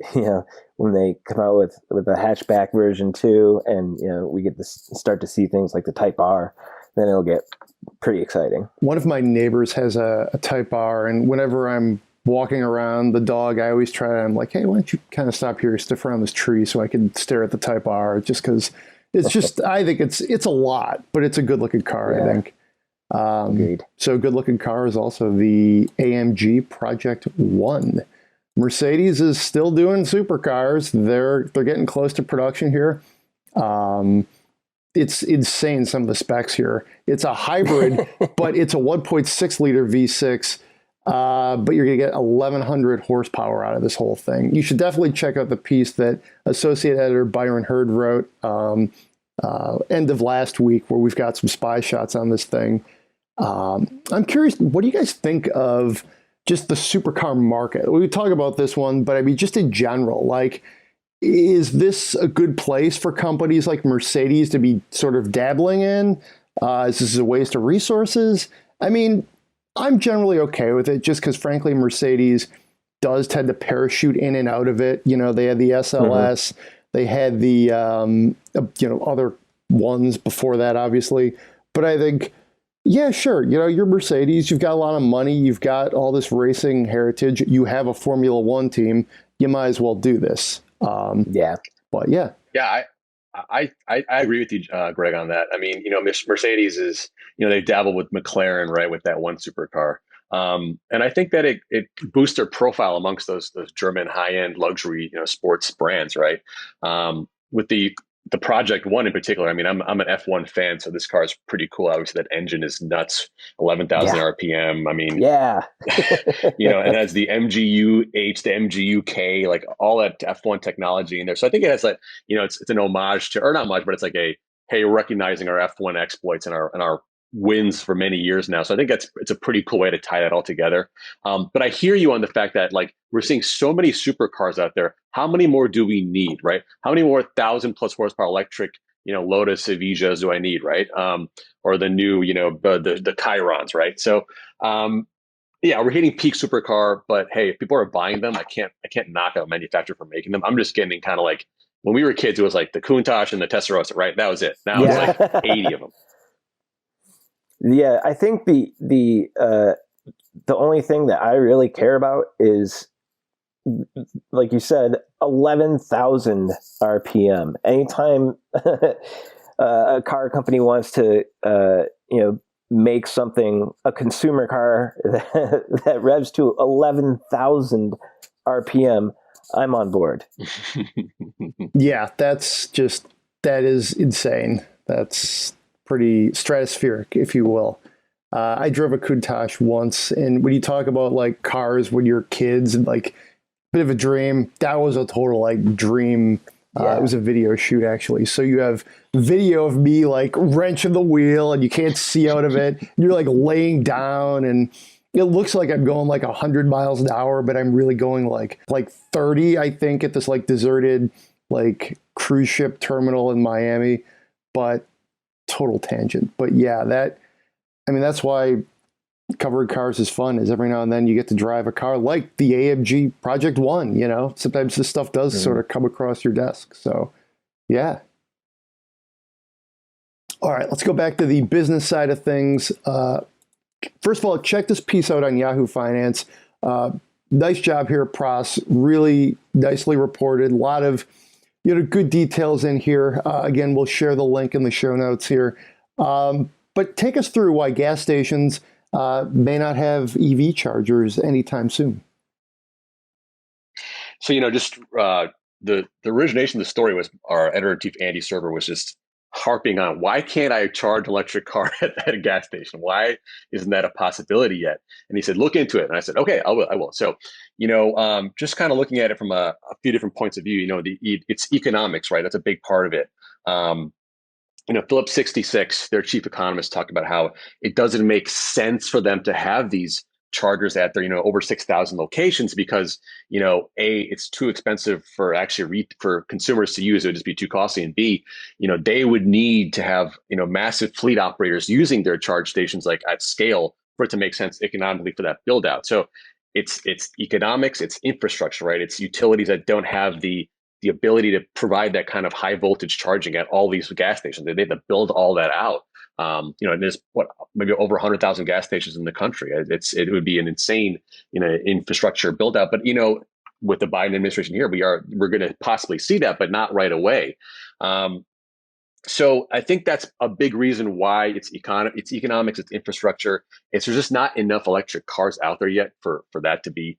when they come out with a hatchback version too, and, we get to start to see things like the Type R, then it'll get pretty exciting. One of my neighbors has a Type R, and whenever I'm walking around the dog, I always I'm like, hey, why don't you kind of stop here, stiff around this tree so I can stare at the Type R, just because it's just, I think it's a lot, but it's a good looking car, yeah. I think. Agreed. So good looking car is also the AMG Project One. Mercedes is still doing supercars. They're getting close to production here. It's insane, some of the specs here. It's a hybrid, but it's a 1.6 liter V6. But you're going to get 1,100 horsepower out of this whole thing. You should definitely check out the piece that Associate Editor Byron Hurd wrote end of last week, where we've got some spy shots on this thing. I'm curious, what do you guys think of just the supercar market? We talk about this one, but I mean, just in general, like, is this a good place for companies like Mercedes to be sort of dabbling in? Is this a waste of resources? I mean, I'm generally okay with it, just because, frankly, Mercedes does tend to parachute in and out of it. They had the SLS, they had the other ones before that, obviously. But I think, yeah, sure, you're Mercedes, you've got a lot of money, you've got all this racing heritage, you have a Formula One team, you might as well do this. Yeah, but yeah, I agree with you, Greg, on that. I mean, Mercedes is, they dabble with McLaren, right, with that one supercar. And I think that it boosts their profile amongst those German high-end luxury, sports brands, right? With the Project One in particular, I mean, I'm an F1 fan, so this car is pretty cool. Obviously, that engine is nuts, 11,000 RPM. I mean, yeah, and has the MGU-H, the MGU-K, like all that F1 technology in there. So I think it has like, it's an homage to, or not much, but it's like hey, we're recognizing our F1 exploits and our wins for many years now. So I think it's a pretty cool way to tie that all together. But I hear you on the fact that, like, we're seeing so many supercars out there. How many more do we need, right? How many more 1,000+ horsepower electric, Lotus Evijas do I need, right? Or the new, the Chirons, right? So, yeah, we're hitting peak supercar, but hey, if people are buying them, I can't knock a manufacturer for making them. I'm just getting kind of like, when we were kids, it was like the Countach and the Testarossa, right? That was it. Now it's like 80 of them. Yeah, I think the only thing that I really care about is, like you said, 11,000 RPM. Anytime a car company wants to, make something, a consumer car that revs to 11,000 RPM, I'm on board. Yeah, that is insane. That's pretty stratospheric, if you will. I drove a Countach once, and when you talk about like cars when you're kids and like bit of a dream, that was a total like dream. It was a video shoot, actually. So you have video of me like wrenching the wheel, and you can't see out of it. You're like laying down, and it looks like I'm going like 100 miles an hour, but I'm really going like 30, I think, at this like deserted like cruise ship terminal in Miami. But total tangent. But yeah, that's why covering cars is fun, is every now and then you get to drive a car like the AMG Project One. Sometimes this stuff does sort of come across your desk. So yeah. All right, let's go back to the business side of things. First of all, check this piece out on Yahoo Finance. nice job here, Pras. Really nicely reported. A lot of good details in here. Again, we'll share the link in the show notes here. But take us through why gas stations may not have EV chargers anytime soon. So, just the origination of the story was our editor-in-chief, Andy Server, was just harping on, why can't I charge an electric car at a gas station? Why isn't that a possibility yet? And he said, look into it. And I said, okay, I will. So, just kind of looking at it from a few different points of view, it's economics, right? That's a big part of it. Phillips 66, their chief economist, talked about how it doesn't make sense for them to have these chargers at their, over 6,000 locations because, it's too expensive for for consumers to use. It would just be too costly. And B, they would need to have, massive fleet operators using their charge stations like at scale for it to make sense economically for that build out. So it's economics, it's infrastructure, right? It's utilities that don't have the ability to provide that kind of high voltage charging at all these gas stations. They have to build all that out. And there's maybe over 100,000 gas stations in the country. It would be an insane, infrastructure build out. But with the Biden administration here, we're going to possibly see that, but not right away. So I think that's a big reason why it's economics, it's infrastructure. There's just not enough electric cars out there yet for that to be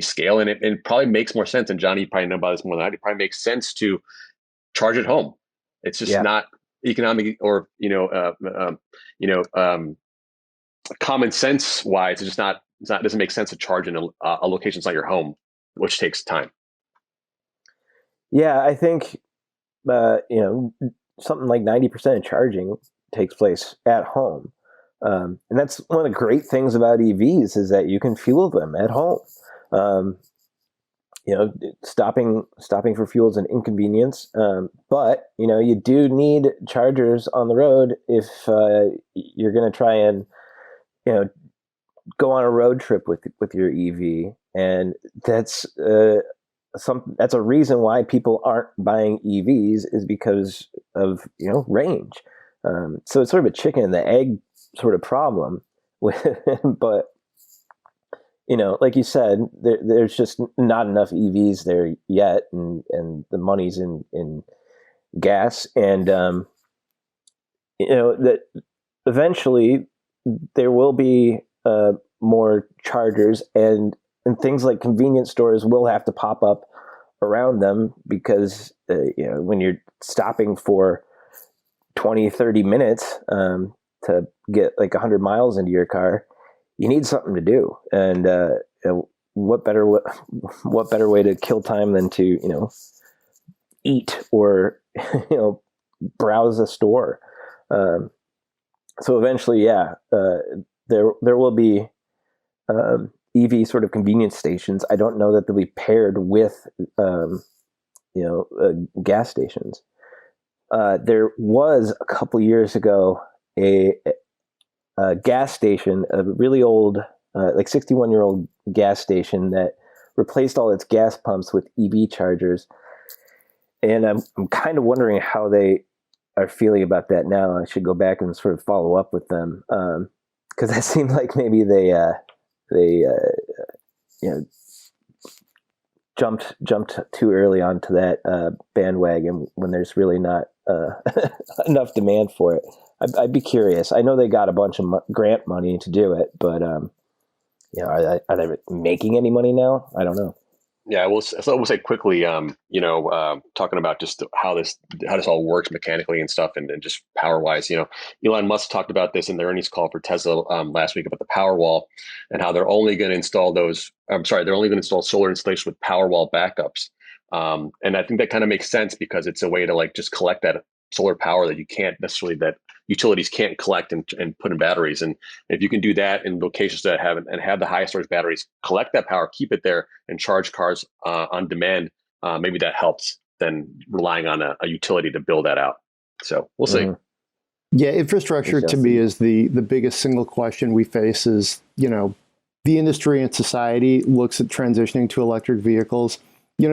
scale. And it probably makes more sense. And Johnny, you probably know about this more than I do. It probably makes sense to charge at home. It's just not economic or common sense wise. It's just not. It doesn't make sense to charge in a location that's not your home, which takes time. Yeah, I think something like 90% of charging takes place at home, and that's one of the great things about EVs is that you can fuel them at home. Stopping for fuel is an inconvenience, but you do need chargers on the road if you're going to try and go on a road trip with your EV, and that's a reason why people aren't buying EVs is because of range. So it's sort of a chicken and the egg sort of problem, but like you said, there's just not enough EVs there yet, and the money's in gas, and that eventually there will be more chargers, and things like convenience stores will have to pop up around them because when you're stopping for 20-30 minutes to get like 100 miles into your car, you need something to do, and what better way to kill time than to eat or browse a store. So eventually, there will be EV sort of convenience stations. I don't know that they'll be paired with gas stations. There was a couple years ago a gas station, a really old, like 61-year-old gas station that replaced all its gas pumps with EV chargers. And I'm kind of wondering how they are feeling about that now. I should go back and sort of follow up with them, because that seemed like maybe they jumped too early onto that bandwagon when there's really not enough demand for it. I'd be curious. I know they got a bunch of grant money to do it, but are they making any money now? I don't know. Yeah, we'll say quickly. Talking about just how this all works mechanically and stuff, and just power wise. Elon Musk talked about this in the earnings call for Tesla last week about the Powerwall and how they're only going to install solar installation with Powerwall backups. And I think that kind of makes sense because it's a way to just collect that solar power that utilities can't collect and put in batteries. And if you can do that in locations that have the highest storage batteries, collect that power, keep it there, and charge cars on demand, maybe that helps than relying on a utility to build that out. So we'll see. Yeah, infrastructure to me is the biggest single question we face is, the industry and society looks at transitioning to electric vehicles.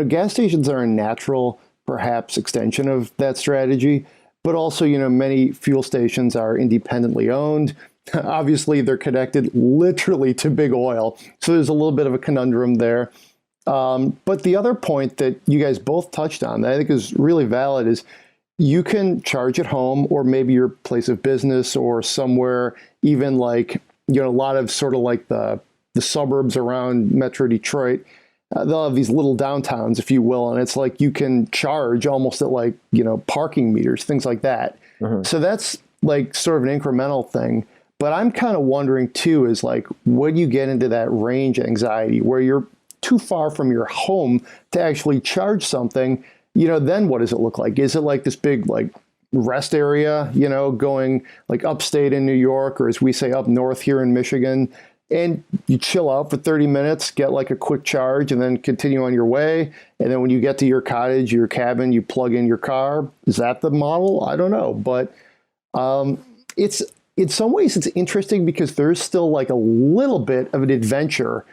Gas stations are a natural, perhaps, extension of that strategy. But also, many fuel stations are independently owned, Obviously, they're connected literally to big oil. So there's a little bit of a conundrum there. But the other point that you guys both touched on that I think is really valid is you can charge at home or maybe your place of business or somewhere, even like, a lot of sort of like the suburbs around Metro Detroit. They'll have these little downtowns, if you will, and it's like you can charge almost at like, parking meters, things like that. So that's like sort of an incremental thing. But I'm kind of wondering too, is like when you get into that range anxiety where you're too far from your home to actually charge something, then what does it look like? Is it like this big like rest area, going like upstate in New York, or as we say up north here in Michigan, and you chill out for 30 minutes, get like a quick charge, and then continue on your way. And then when you get to your cottage, your cabin, you plug in your car. Is that the model? I don't know. But it's in some ways it's interesting because there's still like a little bit of an adventure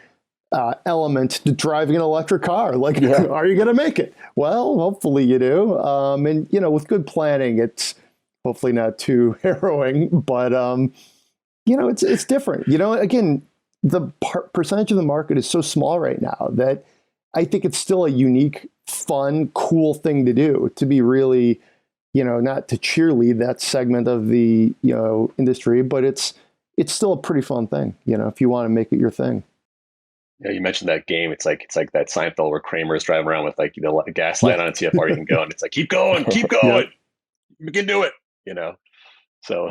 element to driving an electric car. Like, are you going to make it? Well, hopefully you do. And, with good planning, it's hopefully not too harrowing, but, it's different. Again, the percentage of the market is so small right now that I think it's still a unique, fun, cool thing to do, to be really, not to cheerlead that segment of the, industry, but it's still a pretty fun thing, if you want to make it your thing. Yeah, you mentioned that game. It's like that Seinfeld where Kramer is driving around with like the gas light on and see how far you can go, and it's like keep going, you can do it. So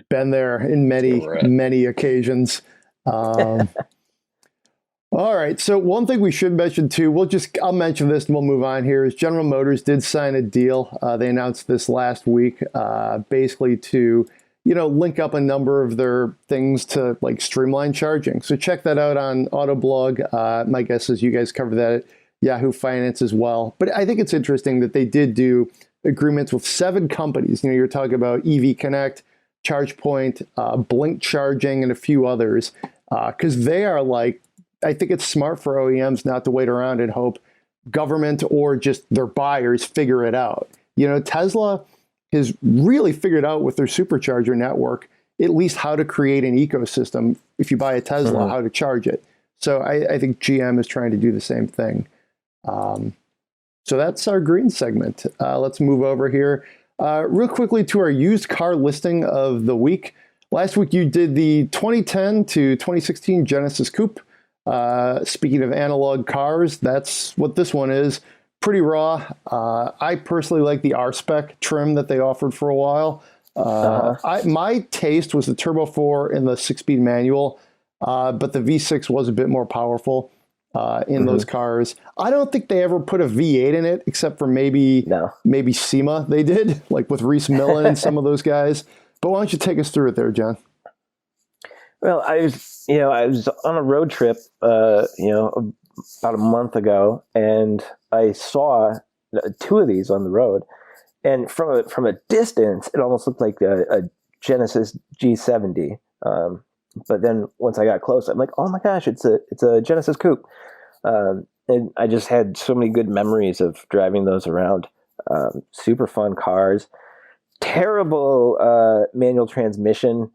been there in many occasions. All right. So one thing we should mention too, I'll mention this and we'll move on here, is General Motors did sign a deal. They announced this last week, basically to link up a number of their things to like streamline charging. So check that out on Autoblog. My guess is you guys cover that at Yahoo Finance as well. But I think it's interesting that they did do agreements with 7 companies. You're talking about EV Connect, ChargePoint, Blink Charging, and a few others. Because they are like, I think it's smart for OEMs not to wait around and hope government or just their buyers figure it out. Tesla has really figured out with their supercharger network, at least how to create an ecosystem. If you buy a Tesla, how to charge it. So I think GM is trying to do the same thing. So that's our green segment. Let's move over here real quickly to our used car listing of the week. Last week, you did the 2010 to 2016 Genesis Coupe. Speaking of analog cars, that's what this one is. Pretty raw. I personally like the R-Spec trim that they offered for a while. My taste was the Turbo 4 and the 6-speed manual, but the V6 was a bit more powerful in those cars. I don't think they ever put a V8 in it, except for maybe SEMA they did, like with Reese Millen and some of those guys. But why don't you take us through it there, John? Well, I was on a road trip, about a month ago, and I saw 2 of these on the road, and from a distance, it almost looked like a Genesis G70. But then once I got close, I'm like, oh my gosh, it's a Genesis Coupe, and I just had so many good memories of driving those around. Super fun cars. Terrible manual transmission,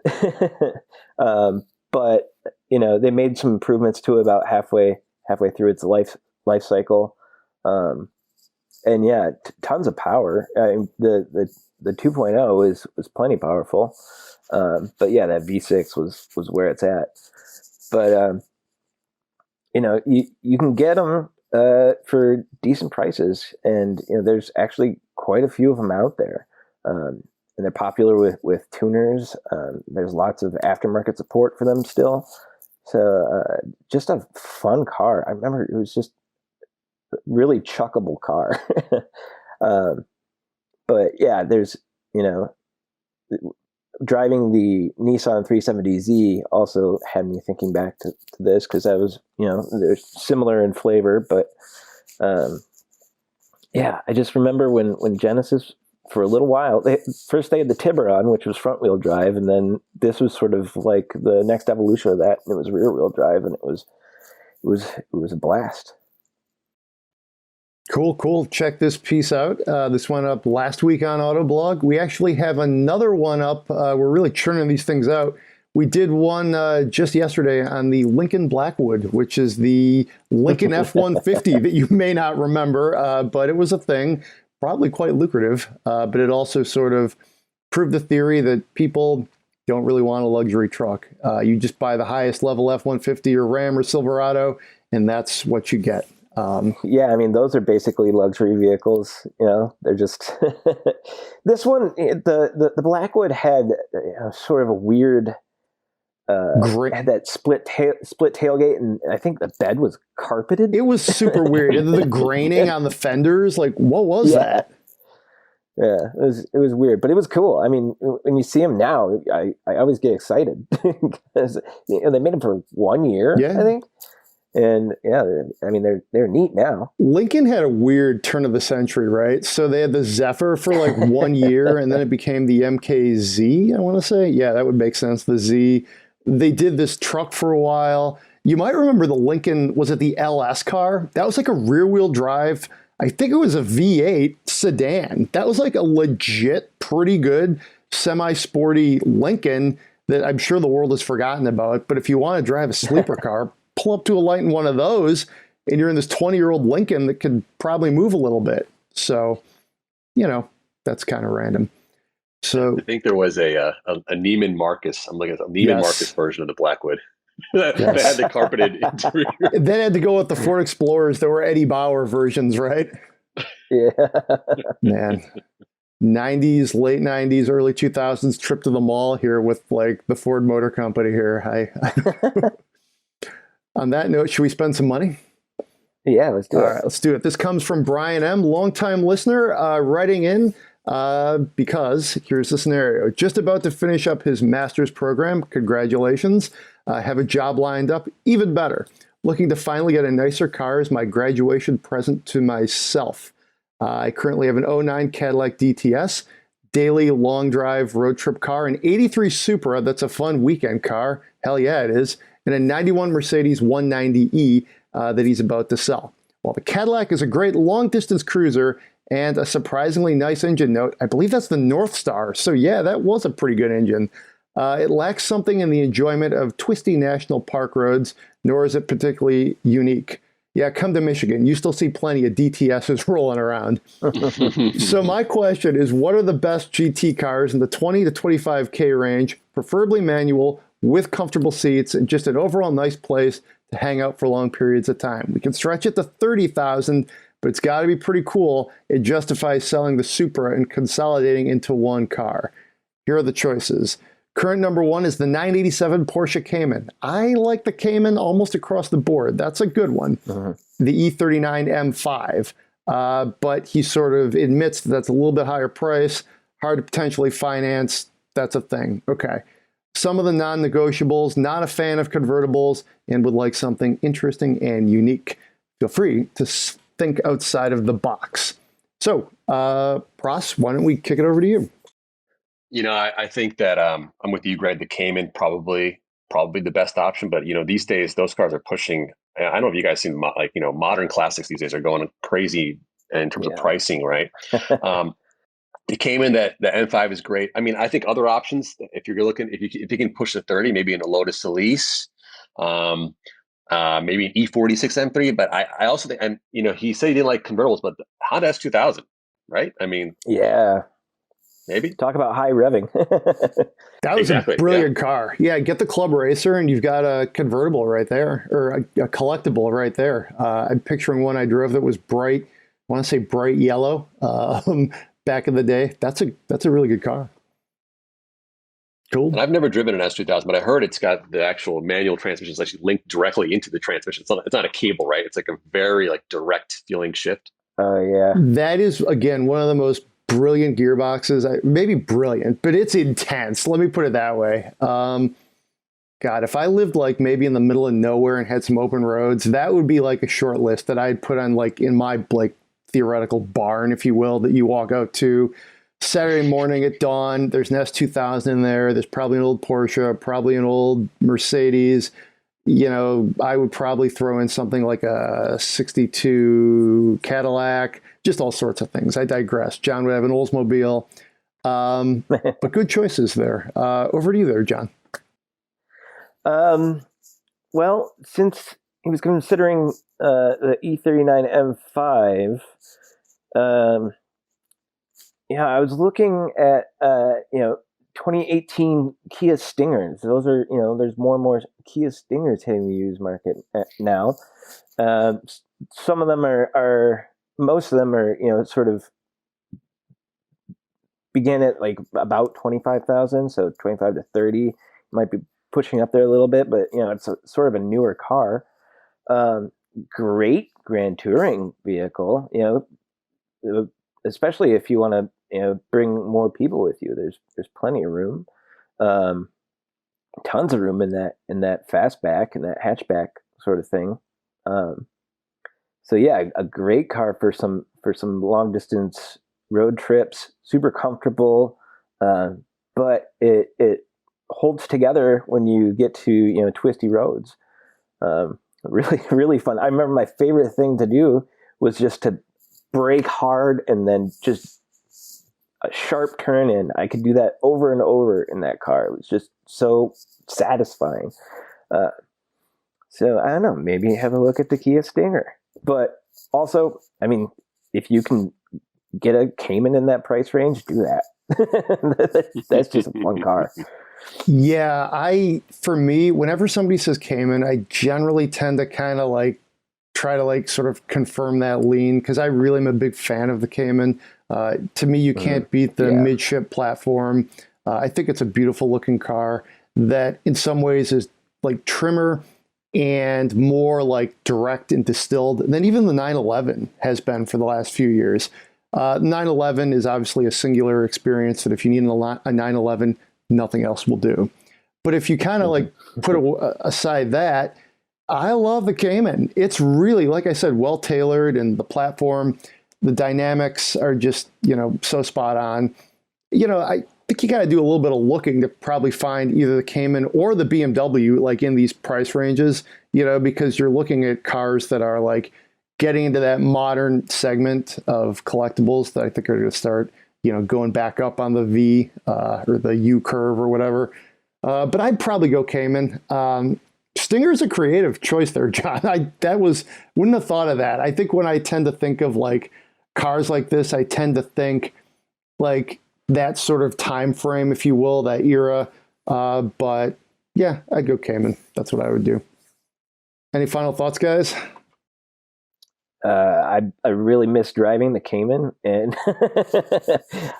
but they made some improvements to it about halfway through its life cycle, and yeah, tons of power. The 2.0 was plenty powerful, but yeah, that V6 was where it's at. But you can get them for decent prices, and there's actually quite a few of them out there. And they're popular with tuners. There's lots of aftermarket support for them still. So just a fun car. I remember it was just a really chuckable car. But yeah, there's, driving the Nissan 370Z also had me thinking back to this, because that was, they're similar in flavor. But yeah, I just remember when Genesis, for a little while, first they had the Tiburon, which was front wheel drive, and then this was sort of like the next evolution of that, and it was rear wheel drive, and it was a blast. Cool. Check this piece out. This went up last week on Autoblog. We actually have another one up. We're really churning these things out. We did one just yesterday on the Lincoln Blackwood, which is the Lincoln F-150 that you may not remember, but it was a thing, probably quite lucrative. But it also sort of proved the theory that people don't really want a luxury truck. You just buy the highest level F-150 or Ram or Silverado, and that's what you get. Yeah, I mean, those are basically luxury vehicles. You know, they're just this one. The Blackwood had sort of a weird, had that split tailgate, and I think the bed was carpeted. It was super weird. The graining on the fenders, like what was that? Yeah, it was weird, but it was cool. I mean, when you see them now, I always get excited because they made them for 1 year, I think. And yeah, I mean, they're neat now. Lincoln had a weird turn of the century, right? So they had the Zephyr for like 1 year, and then it became the MKZ, I want to say. Yeah, that would make sense. The Z. They did this truck for a while. You might remember the Lincoln, was it the LS car? That was like a rear-wheel drive. I think it was a V8 sedan. That was like a legit, pretty good, semi-sporty Lincoln that I'm sure the world has forgotten about. But if you want to drive a sleeper car, pull up to a light in one of those, and you're in this 20-year-old Lincoln that could probably move a little bit. So, you know, that's kind of random. So I think there was a Neiman Marcus. I'm looking at a Neiman Marcus version of the Blackwood that had the carpeted interior. Then had to go with the Ford Explorers. There were Eddie Bauer versions, right? Yeah, man. 90s, late 90s, early 2000s trip to the mall here with like the Ford Motor Company here. On that note, should we spend some money? Yeah, let's do it. All right, let's do it. This comes from Brian M., longtime listener, writing in because here's the scenario. Just about to finish up his master's program. Congratulations. Have a job lined up. Even better. Looking to finally get a nicer car as my graduation present to myself. I currently have an '09 Cadillac DTS, daily long drive road trip car, an '83 Supra that's a fun weekend car. Hell yeah, it is. And a '91 Mercedes 190E that he's about to sell. While the Cadillac is a great long-distance cruiser and a surprisingly nice engine note, I believe that's the North Star. So yeah, that was a pretty good engine. It lacks something in the enjoyment of twisty national park roads, nor is it particularly unique. Yeah, come to Michigan. You still see plenty of DTSs rolling around. So my question is, what are the best GT cars in the 20 to 25K range, preferably manual, with comfortable seats and just an overall nice place to hang out for long periods of time? We can stretch it to 30,000, but it's got to be pretty cool. It justifies selling the Supra and consolidating into one car. Here are the choices. Current number one is the 987 Porsche Cayman. I like the Cayman almost across the board. That's a good one. The E39 M5. But he sort of admits that that's a little bit higher price, hard to potentially finance. That's a thing. Okay. Some of the non-negotiables, not a fan of convertibles, and would like something interesting and unique. Feel free to think outside of the box. So, Pras, why don't we kick it over to you? You know, I think that I'm with you, Greg. The Cayman probably the best option, but you know, these days those cars are pushing. I don't know if you guys seen modern classics these days are going crazy in terms of pricing, right? The Cayman, the M5 is great. I mean, I think other options, if you're looking, if you can push the 30, maybe in a Lotus Elise, maybe an E46 M3. But I also think, and you know, he said he didn't like convertibles, but the Honda S2000, right? I mean, yeah. Maybe. Talk about high revving. That was a brilliant car. Yeah, get the Club Racer and you've got a convertible right there, or a collectible right there. I'm picturing one I drove that was bright, I want to say bright yellow back in the day. That's a really good car. Cool. And I've never driven an S2000, but I heard it's got the actual manual transmission is actually linked directly into the transmission. It's not a cable, right? It's like a very direct feeling shift. Oh, yeah. That is, again, one of the most brilliant gearboxes. Maybe brilliant, but it's intense. Let me put it that way. God, if I lived maybe in the middle of nowhere and had some open roads, that would be like a short list that I'd put on in my theoretical barn, if you will, that you walk out to Saturday morning at dawn. There's an S2000 in there. There's probably an old Porsche, probably an old Mercedes. You know, I would probably throw in something like a 62 Cadillac, just all sorts of things. I digress. John would have an Oldsmobile, but good choices there. Over to you there, John. Well, since he was considering the E39 M5, I was looking at 2018 Kia Stingers. Those are there's more and more Kia Stingers hitting the used market now. Some of them most of them are sort of begin at like about 25,000, so 25 to 30 might be pushing up there a little bit, but it's sort of a newer car. Great grand touring vehicle, especially if you want to bring more people with you. There's plenty of room, tons of room in that fastback and that hatchback sort of thing. So yeah, a great car for some long distance road trips. Super comfortable, but it holds together when you get to twisty roads. Really, really fun. I remember my favorite thing to do was just to brake hard and then just a sharp turn in. I could do that over and over in that car. It was just so satisfying. So I don't know, maybe have a look at the Kia Stinger. But also, I mean, if you can get a Cayman in that price range, do that. That's just a fun car. Yeah, for me, whenever somebody says Cayman, I generally tend to kind of try to sort of confirm that lean, because I really am a big fan of the Cayman. To me, you can't beat the midship platform. I think it's a beautiful looking car that in some ways is like trimmer and more like direct and distilled than even the 911 has been for the last few years. 911 is obviously a singular experience that if you need a 911, nothing else will do. But if you kind of put aside that, I love the Cayman. It's really, like I said, well tailored, and the platform, the dynamics are just, so spot on. I think you got to do a little bit of looking to probably find either the Cayman or the BMW, in these price ranges, because you're looking at cars that are getting into that modern segment of collectibles that I think are going to start, going back up on the V or the U curve or whatever. But I'd probably go Cayman. Stinger's a creative choice there, John. Wouldn't have thought of that. I think when I tend to think of cars like this, I tend to think that sort of time frame, if you will, that era. But yeah, I'd go Cayman. That's what I would do. Any final thoughts, guys? I really miss driving the Cayman, and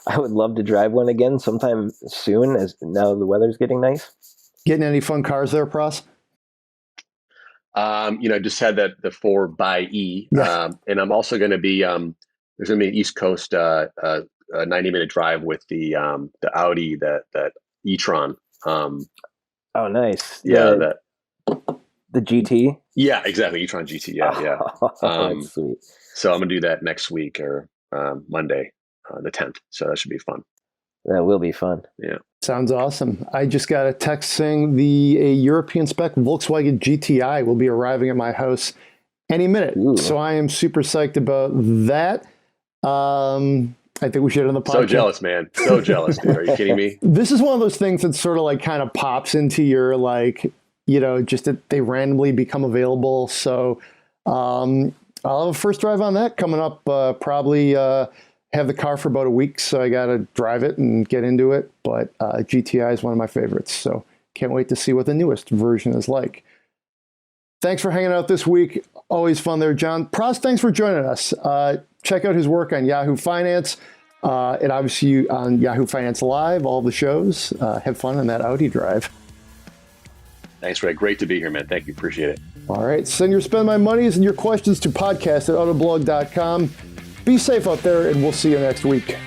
I would love to drive one again sometime soon, as now the weather's getting nice. Getting any fun cars there, Pras? Just had the 4xe, and I'm also going to be there's going to be an East Coast a 90-minute drive with the Audi that e-tron. Oh, nice. Yeah, the GT. Yeah, exactly. e-tron GT. Yeah. That's sweet. So I'm gonna do that next week or Monday, the 10th. So that should be fun. That will be fun. Yeah. Sounds awesome. I just got a text saying a European spec Volkswagen GTI will be arriving at my house any minute. Ooh. So I am super psyched about that. I think we should on the podcast. So jealous, man. So jealous, dude. Are you kidding me? This is one of those things that sort of kind of pops into your just that they randomly become available. So I'll have a first drive on that coming up. Probably have the car for about a week, so I got to drive it and get into it. But GTI is one of my favorites, so can't wait to see what the newest version is like. Thanks for hanging out this week. Always fun there, John. Pras, thanks for joining us. Check out his work on Yahoo Finance and obviously on Yahoo Finance Live, all the shows. Have fun on that Audi drive. Thanks, Greg. Great to be here, man. Thank you. Appreciate it. All right. Send your Spend My Monies and your questions to podcast@autoblog.com. Be safe out there, and we'll see you next week.